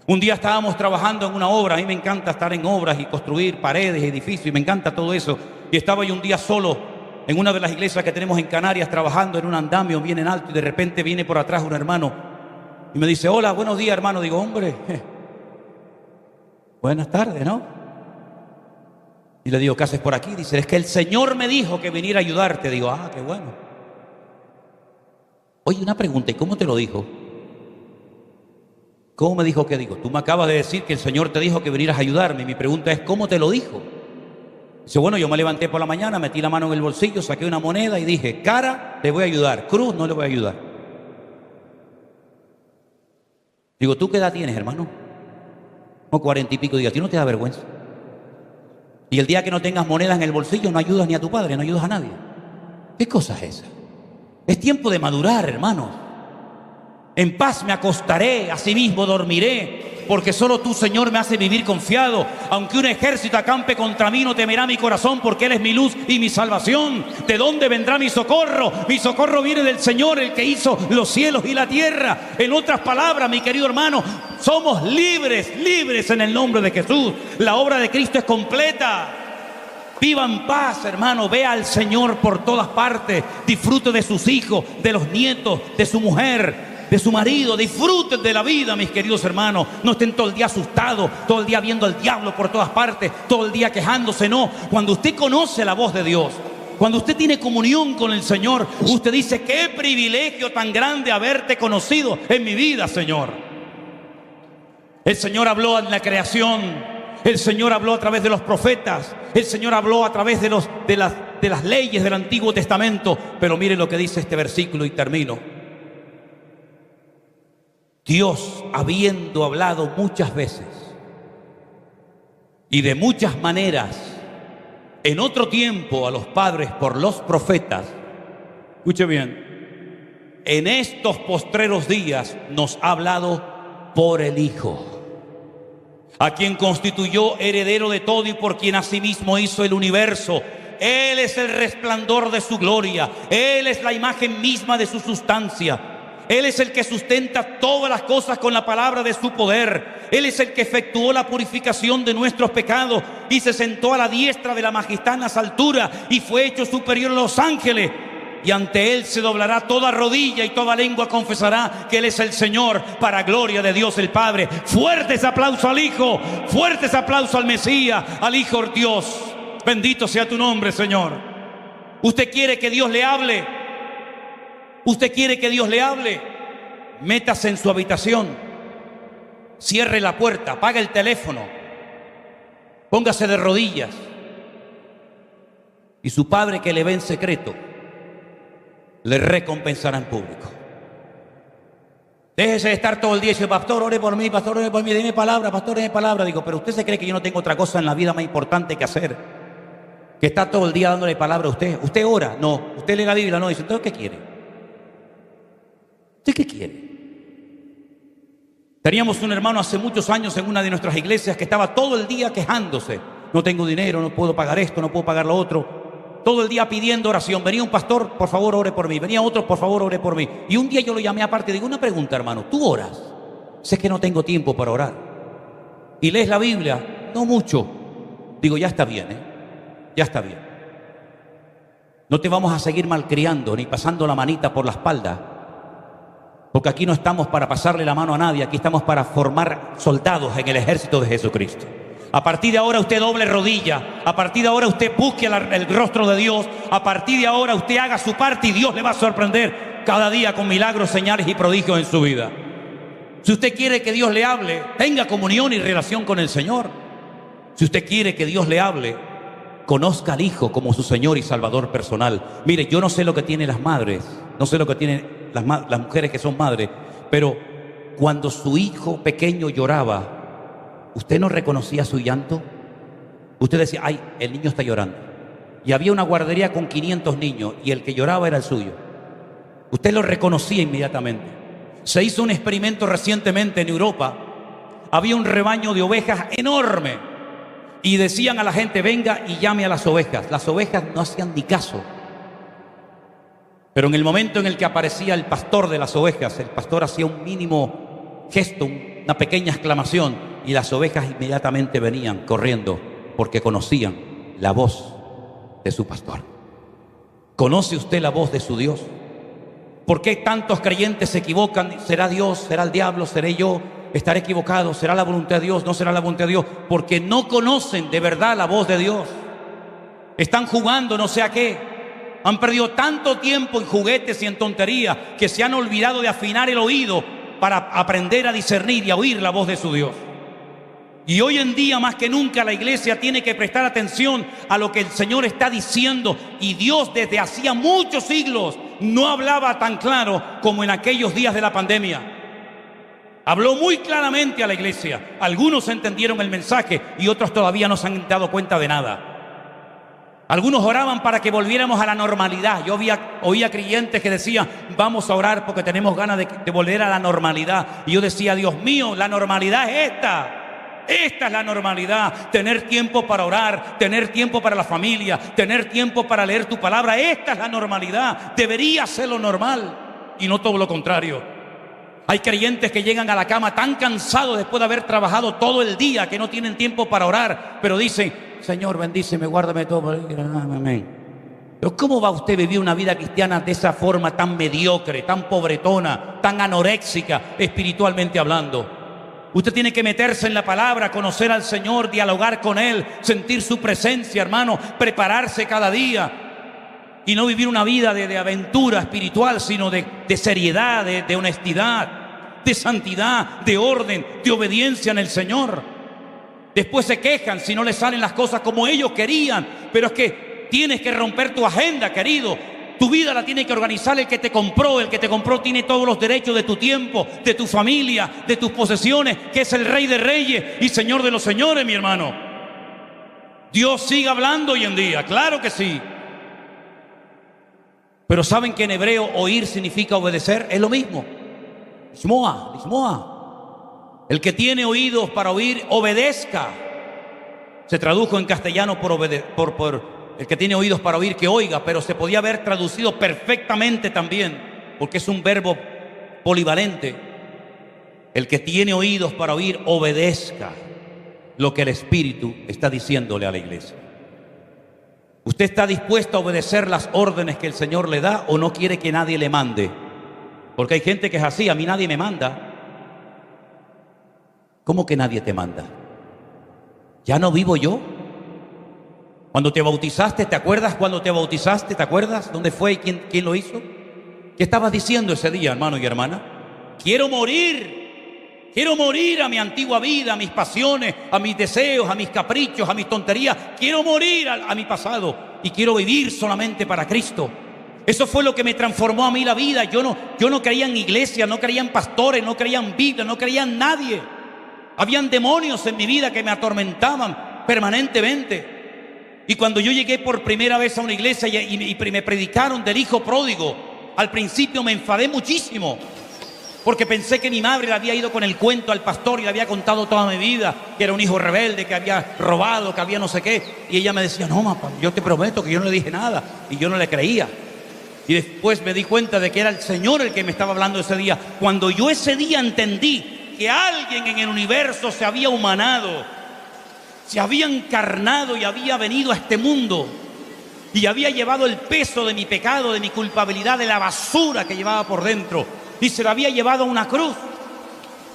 Un día estábamos trabajando en una obra. A mí me encanta estar en obras y construir paredes, edificios, y me encanta todo eso. Y estaba yo un día solo en una de las iglesias que tenemos en Canarias, trabajando en un andamio bien en alto, y de repente viene por atrás un hermano y me dice, hola, buenos días, hermano. Digo, hombre, buenas tardes, ¿no? Y le digo, ¿qué haces por aquí? Dice, es que el Señor me dijo que viniera a ayudarte. Digo, ah, qué bueno. Oye, una pregunta, ¿y cómo te lo dijo? ¿Cómo me dijo qué digo? Tú me acabas de decir que el Señor te dijo que vinieras a ayudarme. Y mi pregunta es, ¿cómo te lo dijo? Dice, bueno, yo me levanté por la mañana, metí la mano en el bolsillo, saqué una moneda y dije, cara, le voy a ayudar, cruz, no le voy a ayudar. Digo, ¿tú qué edad tienes, hermano? No, 40 y pico. Digo, ¿a ti no te da vergüenza? Y el día que no tengas monedas en el bolsillo no ayudas ni a tu padre, no ayudas a nadie. ¿Qué cosa es esa? Es tiempo de madurar, hermanos. En paz me acostaré, asimismo dormiré, porque solo tú, Señor, me haces vivir confiado. Aunque un ejército acampe contra mí, no temerá mi corazón, porque Él es mi luz y mi salvación. ¿De dónde vendrá mi socorro? Mi socorro viene del Señor, el que hizo los cielos y la tierra. En otras palabras, mi querido hermano, somos libres, libres en el nombre de Jesús. La obra de Cristo es completa. Viva en paz, hermano. Vea al Señor por todas partes. Disfrute de sus hijos, de los nietos, de su mujer, de su marido. Disfruten de la vida, mis queridos hermanos. No estén todo el día asustados, todo el día viendo al diablo por todas partes, todo el día quejándose. No, cuando usted conoce la voz de Dios, cuando usted tiene comunión con el Señor, usted dice, qué privilegio tan grande haberte conocido en mi vida, Señor. El Señor habló en la creación, el Señor habló a través de los profetas, el Señor habló a través de las leyes del Antiguo Testamento. Pero mire lo que dice este versículo y termino. Dios, habiendo hablado muchas veces y de muchas maneras en otro tiempo a los padres por los profetas, escuche bien, en estos postreros días nos ha hablado por el Hijo, a quien constituyó heredero de todo y por quien asimismo hizo el universo. Él es el resplandor de su gloria, Él es la imagen misma de su sustancia. Él es el que sustenta todas las cosas con la palabra de su poder. Él es el que efectuó la purificación de nuestros pecados y se sentó a la diestra de la majestad en las alturas y fue hecho superior a los ángeles. Y ante Él se doblará toda rodilla y toda lengua confesará que Él es el Señor, para gloria de Dios el Padre. Fuertes aplausos al Hijo, fuertes aplausos al Mesías, al Hijo de Dios. Bendito sea tu nombre, Señor. ¿Usted quiere que Dios le hable? ¿Usted quiere que Dios le hable? Métase en su habitación, cierre la puerta, apague el teléfono, póngase de rodillas y su Padre que le ve en secreto le recompensará en público. Déjese de estar todo el día y dice: pastor, ore por mí, pastor, ore por mí, deme palabra, pastor, deme palabra. Digo, pero usted se cree que yo no tengo otra cosa en la vida más importante que hacer, que está todo el día dándole palabra a usted. ¿Usted ora? No. ¿Usted lee la Biblia? No. Dice, entonces, ¿qué quiere? ¿Usted qué quiere? Teníamos un hermano hace muchos años en una de nuestras iglesias que estaba todo el día quejándose. No tengo dinero, no puedo pagar esto, no puedo pagar lo otro. Todo el día pidiendo oración. Venía un pastor, por favor ore por mí. Venía otro, por favor ore por mí. Y un día yo lo llamé aparte y digo, una pregunta, hermano, ¿tú oras? Sé que no tengo tiempo para orar. ¿Y lees la Biblia? No mucho. Digo, ya está bien, ya está bien. No te vamos a seguir malcriando ni pasando la manita por la espalda, porque aquí no estamos para pasarle la mano a nadie, aquí estamos para formar soldados en el ejército de Jesucristo. A partir de ahora usted doble rodilla, a partir de ahora usted busque el rostro de Dios, a partir de ahora usted haga su parte y Dios le va a sorprender cada día con milagros, señales y prodigios en su vida. Si usted quiere que Dios le hable, tenga comunión y relación con el Señor. Si usted quiere que Dios le hable, conozca al Hijo como su Señor y Salvador personal. Mire, yo no sé lo que tienen las madres, no sé lo que tienen las mujeres que son madres, pero cuando su hijo pequeño lloraba, ¿usted no reconocía su llanto? Usted decía, ay, el niño está llorando. Y había una guardería con 500 niños y el que lloraba era el suyo. Usted lo reconocía inmediatamente. Se hizo un experimento recientemente en Europa. Había un rebaño de ovejas enorme y decían a la gente, venga y llame a las ovejas. Las ovejas no hacían ni caso. Pero en el momento en el que aparecía el pastor de las ovejas, el pastor hacía un mínimo gesto, una pequeña exclamación, y las ovejas inmediatamente venían corriendo porque conocían la voz de su pastor. ¿Conoce usted la voz de su Dios? ¿Por qué tantos creyentes se equivocan? ¿Será Dios? ¿Será el diablo? ¿Seré yo? ¿Estaré equivocado? ¿Será la voluntad de Dios? ¿No será la voluntad de Dios? Porque no conocen de verdad la voz de Dios. Están jugando no sé a qué. Han perdido tanto tiempo en juguetes y en tonterías que se han olvidado de afinar el oído para aprender a discernir y a oír la voz de su Dios. Y hoy en día más que nunca la iglesia tiene que prestar atención a lo que el Señor está diciendo. Y Dios desde hacía muchos siglos no hablaba tan claro como en aquellos días de la pandemia. Habló muy claramente a la iglesia. Algunos entendieron el mensaje y otros todavía no se han dado cuenta de nada. Algunos oraban para que volviéramos a la normalidad. Yo oía creyentes que decían, vamos a orar porque tenemos ganas de volver a la normalidad. Y yo decía, Dios mío, la normalidad es esta. Esta es la normalidad, tener tiempo para orar, tener tiempo para la familia, tener tiempo para leer tu palabra. Esta es la normalidad, debería ser lo normal y no todo lo contrario. Hay creyentes que llegan a la cama tan cansados después de haber trabajado todo el día que no tienen tiempo para orar, pero dicen, Señor, bendíceme, guárdame todo. Amén. Pero ¿cómo va usted a vivir una vida cristiana de esa forma tan mediocre, tan pobretona, tan anoréxica, espiritualmente hablando? Usted tiene que meterse en la palabra, conocer al Señor, dialogar con Él, sentir su presencia, hermano, prepararse cada día y no vivir una vida de aventura espiritual, sino de seriedad, de honestidad, de santidad, de orden, de obediencia en el Señor. Después se quejan si no les salen las cosas como ellos querían, pero es que tienes que romper tu agenda, querido. Tu vida la tiene que organizar el que te compró. El que te compró tiene todos los derechos de tu tiempo, de tu familia, de tus posesiones, que es el Rey de Reyes y Señor de los señores, mi hermano. Dios sigue hablando hoy en día, claro que sí. Pero ¿saben que en hebreo oír significa obedecer? Es lo mismo. Lismoa, lismoa. El que tiene oídos para oír, obedezca. Se tradujo en castellano por el que tiene oídos para oír, que oiga, pero se podía haber traducido perfectamente también, porque es un verbo polivalente. El que tiene oídos para oír, obedezca lo que el Espíritu está diciéndole a la iglesia. ¿Usted está dispuesto a obedecer las órdenes que el Señor le da o no quiere que nadie le mande? Porque hay gente que es así: a mí nadie me manda. ¿Cómo que nadie te manda? ¿Ya no vivo yo? Cuando te bautizaste, ¿te acuerdas cuando te bautizaste? ¿Te acuerdas dónde fue y quién lo hizo? ¿Qué estabas diciendo ese día, hermano y hermana? Quiero morir a mi antigua vida, a mis pasiones, a mis deseos, a mis caprichos, a mis tonterías. Quiero morir a mi pasado y quiero vivir solamente para Cristo. Eso fue lo que me transformó a mí la vida. Yo no creía en iglesia, no creía en pastores, no creía en Biblia, no creía en nadie. Habían demonios en mi vida que me atormentaban permanentemente. Y cuando yo llegué por primera vez a una iglesia y me predicaron del hijo pródigo, al principio me enfadé muchísimo, porque pensé que mi madre le había ido con el cuento al pastor y le había contado toda mi vida, que era un hijo rebelde, que había robado, que había no sé qué. Y ella me decía: no, papá, yo te prometo que yo no le dije nada. Y yo no le creía. Y después me di cuenta de que era el Señor el que me estaba hablando ese día. Cuando yo ese día entendí que alguien en el universo se había humanado, se había encarnado y había venido a este mundo y había llevado el peso de mi pecado, de mi culpabilidad, de la basura que llevaba por dentro, y se lo había llevado a una cruz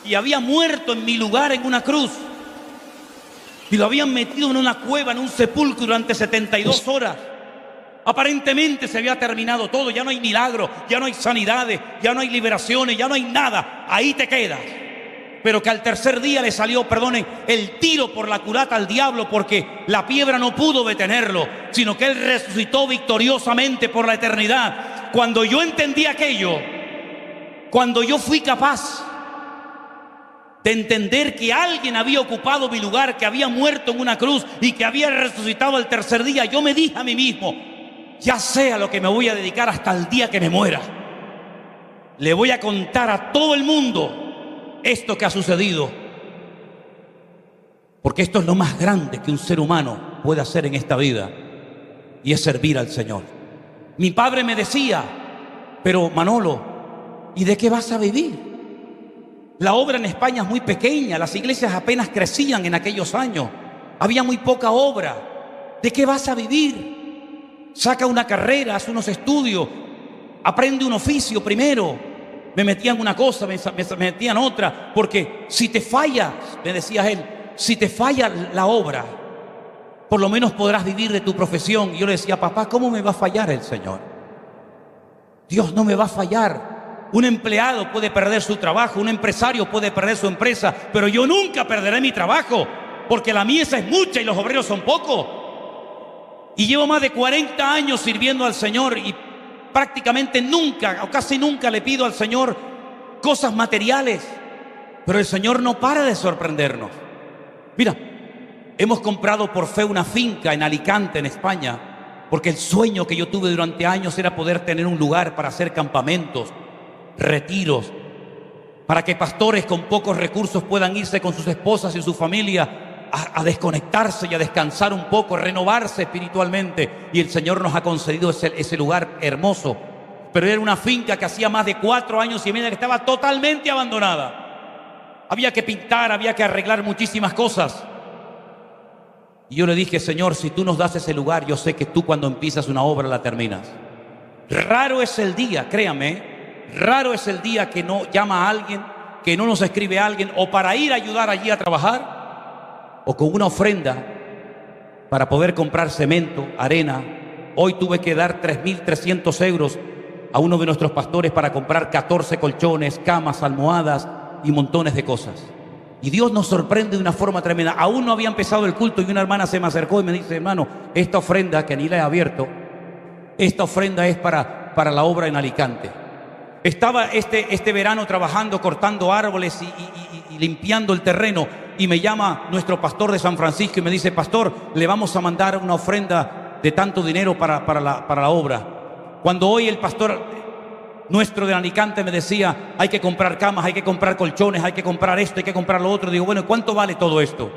y había muerto en mi lugar en una cruz, y lo habían metido en una cueva, en un sepulcro durante 72 horas. Aparentemente se había terminado todo, ya no hay milagros, ya no hay sanidades, ya no hay liberaciones, ya no hay nada. Ahí te quedas. Pero que al tercer día le salió, perdonen, el tiro por la culata al diablo, porque la piedra no pudo detenerlo, sino que él resucitó victoriosamente por la eternidad. Cuando yo entendí aquello, cuando yo fui capaz de entender que alguien había ocupado mi lugar, que había muerto en una cruz y que había resucitado al tercer día, yo me dije a mí mismo: ya sé a lo que me voy a dedicar hasta el día que me muera. Le voy a contar a todo el mundo esto que ha sucedido, porque esto es lo más grande que un ser humano puede hacer en esta vida, y es servir al Señor. Mi padre me decía: pero Manolo, ¿y de qué vas a vivir? La obra en España es muy pequeña, las iglesias apenas crecían en aquellos años, había muy poca obra. ¿De qué vas a vivir? Saca una carrera, haz unos estudios, aprende un oficio primero. Me metían una cosa, me metían otra, porque si te fallas, me decía él, si te falla la obra, por lo menos podrás vivir de tu profesión. Y yo le decía: papá, ¿cómo me va a fallar el Señor? Dios no me va a fallar. Un empleado puede perder su trabajo, un empresario puede perder su empresa, pero yo nunca perderé mi trabajo, porque la mies es mucha y los obreros son pocos. Y llevo más de 40 años sirviendo al Señor, y prácticamente nunca o casi nunca le pido al Señor cosas materiales, pero el Señor no para de sorprendernos. Mira, hemos comprado por fe una finca en Alicante, en España, porque el sueño que yo tuve durante años era poder tener un lugar para hacer campamentos, retiros, para que pastores con pocos recursos puedan irse con sus esposas y su familia a desconectarse y a descansar un poco, a renovarse espiritualmente. Y el Señor nos ha concedido ese lugar hermoso. Pero era una finca que hacía más de 4 años y medio que estaba totalmente abandonada. Había que pintar, había que arreglar muchísimas cosas. Y yo le dije: Señor, si tú nos das ese lugar, yo sé que tú cuando empiezas una obra la terminas. Raro es el día, créame, raro es el día que no llama a alguien, que no nos escribe a alguien, o para ir a ayudar allí a trabajar, o con una ofrenda para poder comprar cemento, arena. Hoy tuve que dar 3.300 euros a uno de nuestros pastores para comprar 14 colchones, camas, almohadas y montones de cosas. Y Dios nos sorprende de una forma tremenda. Aún no había empezado el culto y una hermana se me acercó y me dice: hermano, esta ofrenda, que ni la he abierto, esta ofrenda es para la obra en Alicante. Estaba este verano trabajando, cortando árboles y limpiando el terreno, y me llama nuestro pastor de San Francisco y me dice: pastor, le vamos a mandar una ofrenda de tanto dinero para la obra. Cuando hoy el pastor nuestro de Alicante me decía, hay que comprar camas, hay que comprar colchones, hay que comprar esto, hay que comprar lo otro. Digo, bueno, ¿cuánto vale todo esto?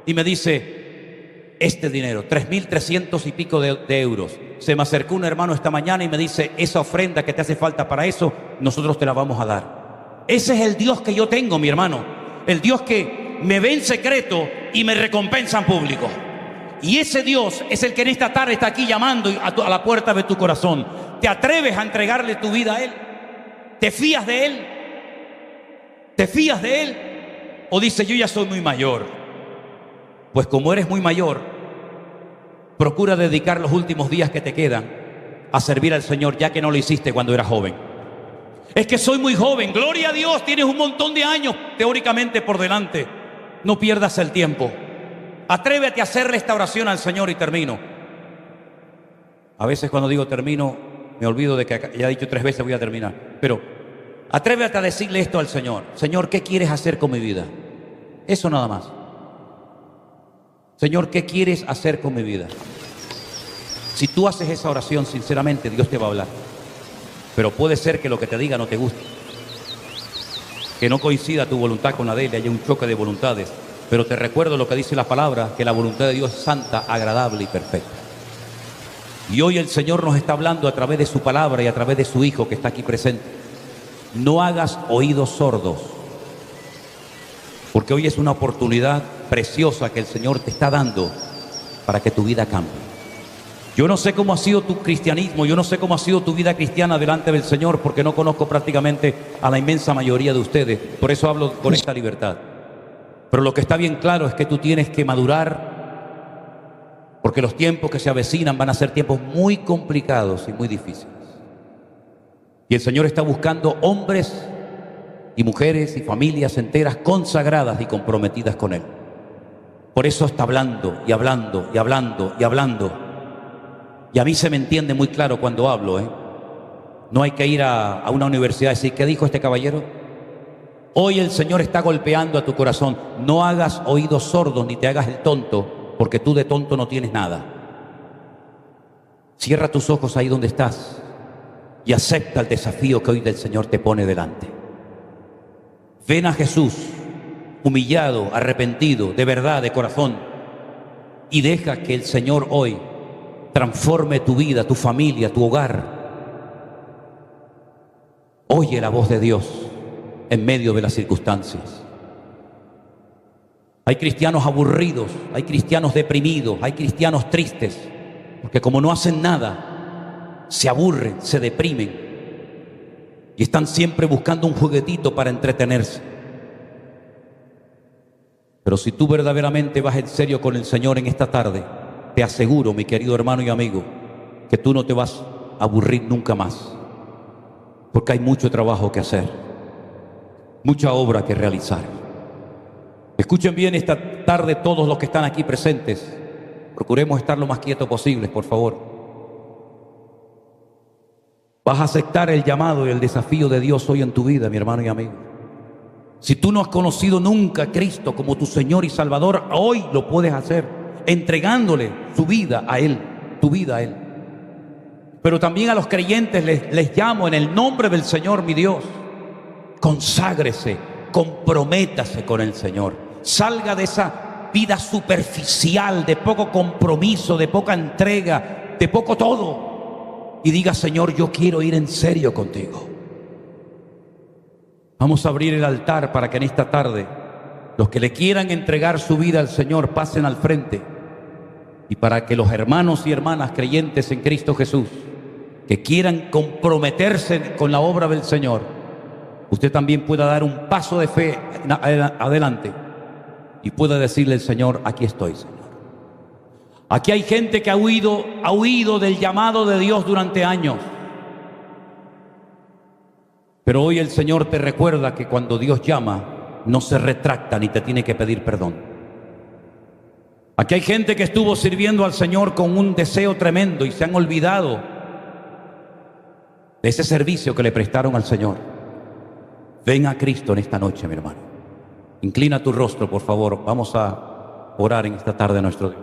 Y me dice, este dinero, 3.300 y pico de euros. Se me acercó un hermano esta mañana y me dice, esa ofrenda que te hace falta para eso, nosotros te la vamos a dar. Ese es el Dios que yo tengo, mi hermano. El Dios que me ve en secreto y me recompensa en público. Y ese Dios es el que en esta tarde está aquí llamando a la puerta de tu corazón. ¿Te atreves a entregarle tu vida a Él? ¿Te fías de Él? ¿Te fías de Él? ¿O dice, yo ya soy muy mayor? Pues como eres muy mayor, procura dedicar los últimos días que te quedan a servir al Señor, ya que no lo hiciste cuando eras joven. Es que soy muy joven, gloria a Dios, tienes un montón de años teóricamente por delante. No pierdas el tiempo. Atrévete a hacerle esta oración al Señor y termino. A veces cuando digo termino, me olvido de que ya he dicho 3 veces voy a terminar. Pero atrévete a decirle esto al Señor. Señor, ¿qué quieres hacer con mi vida? Eso nada más. Señor, ¿qué quieres hacer con mi vida? Si tú haces esa oración sinceramente, Dios te va a hablar. Pero puede ser que lo que te diga no te guste, que no coincida tu voluntad con la de Él, haya un choque de voluntades. Pero te recuerdo lo que dice la palabra, que la voluntad de Dios es santa, agradable y perfecta. Y hoy el Señor nos está hablando a través de su palabra y a través de su Hijo que está aquí presente. No hagas oídos sordos, porque hoy es una oportunidad preciosa que el Señor te está dando para que tu vida cambie. Yo no sé cómo ha sido tu cristianismo, yo no sé cómo ha sido tu vida cristiana delante del Señor, porque no conozco prácticamente a la inmensa mayoría de ustedes. Por eso hablo con esta libertad. Pero lo que está bien claro es que tú tienes que madurar, porque los tiempos que se avecinan van a ser tiempos muy complicados y muy difíciles. Y el Señor está buscando hombres y mujeres y familias enteras consagradas y comprometidas con Él. Por eso está hablando y hablando y hablando y hablando. Y a mí se me entiende muy claro cuando hablo, ¿eh? No hay que ir a una universidad y decir, ¿qué dijo este caballero? Hoy el Señor está golpeando a tu corazón. No hagas oídos sordos ni te hagas el tonto, porque tú de tonto no tienes nada. Cierra tus ojos ahí donde estás y acepta el desafío que hoy el Señor te pone delante. Ven a Jesús, humillado, arrepentido, de verdad, de corazón, y deja que el Señor hoy transforme tu vida, tu familia, tu hogar. Oye la voz de Dios en medio de las circunstancias. Hay cristianos aburridos, hay cristianos deprimidos, hay cristianos tristes, porque como no hacen nada, se aburren, se deprimen y están siempre buscando un juguetito para entretenerse. Pero si tú verdaderamente vas en serio con el Señor en esta tarde, te aseguro, mi querido hermano y amigo, que tú no te vas a aburrir nunca más, porque hay mucho trabajo que hacer, mucha obra que realizar. Escuchen bien esta tarde todos los que están aquí presentes. Procuremos estar lo más quietos posible, por favor. Vas a aceptar el llamado y el desafío de Dios hoy en tu vida, mi hermano y amigo. Si tú no has conocido nunca a Cristo como tu Señor y Salvador, hoy lo puedes hacer, entregándole su vida a Él, tu vida a Él. Pero también a los creyentes les llamo en el nombre del Señor, mi Dios. Conságrese, comprométase con el Señor. Salga de esa vida superficial, de poco compromiso, de poca entrega, de poco todo. Y diga, Señor, yo quiero ir en serio contigo. Vamos a abrir el altar para que en esta tarde los que le quieran entregar su vida al Señor pasen al frente. Y para que los hermanos y hermanas creyentes en Cristo Jesús que quieran comprometerse con la obra del Señor, usted también pueda dar un paso de fe adelante y pueda decirle al Señor, aquí estoy, Señor. Aquí hay gente que ha huido del llamado de Dios durante años. Pero hoy el Señor te recuerda que cuando Dios llama, no se retracta ni te tiene que pedir perdón. Aquí hay gente que estuvo sirviendo al Señor con un deseo tremendo y se han olvidado de ese servicio que le prestaron al Señor. Ven a Cristo en esta noche, mi hermano. Inclina tu rostro, por favor. Vamos a orar en esta tarde a nuestro Dios.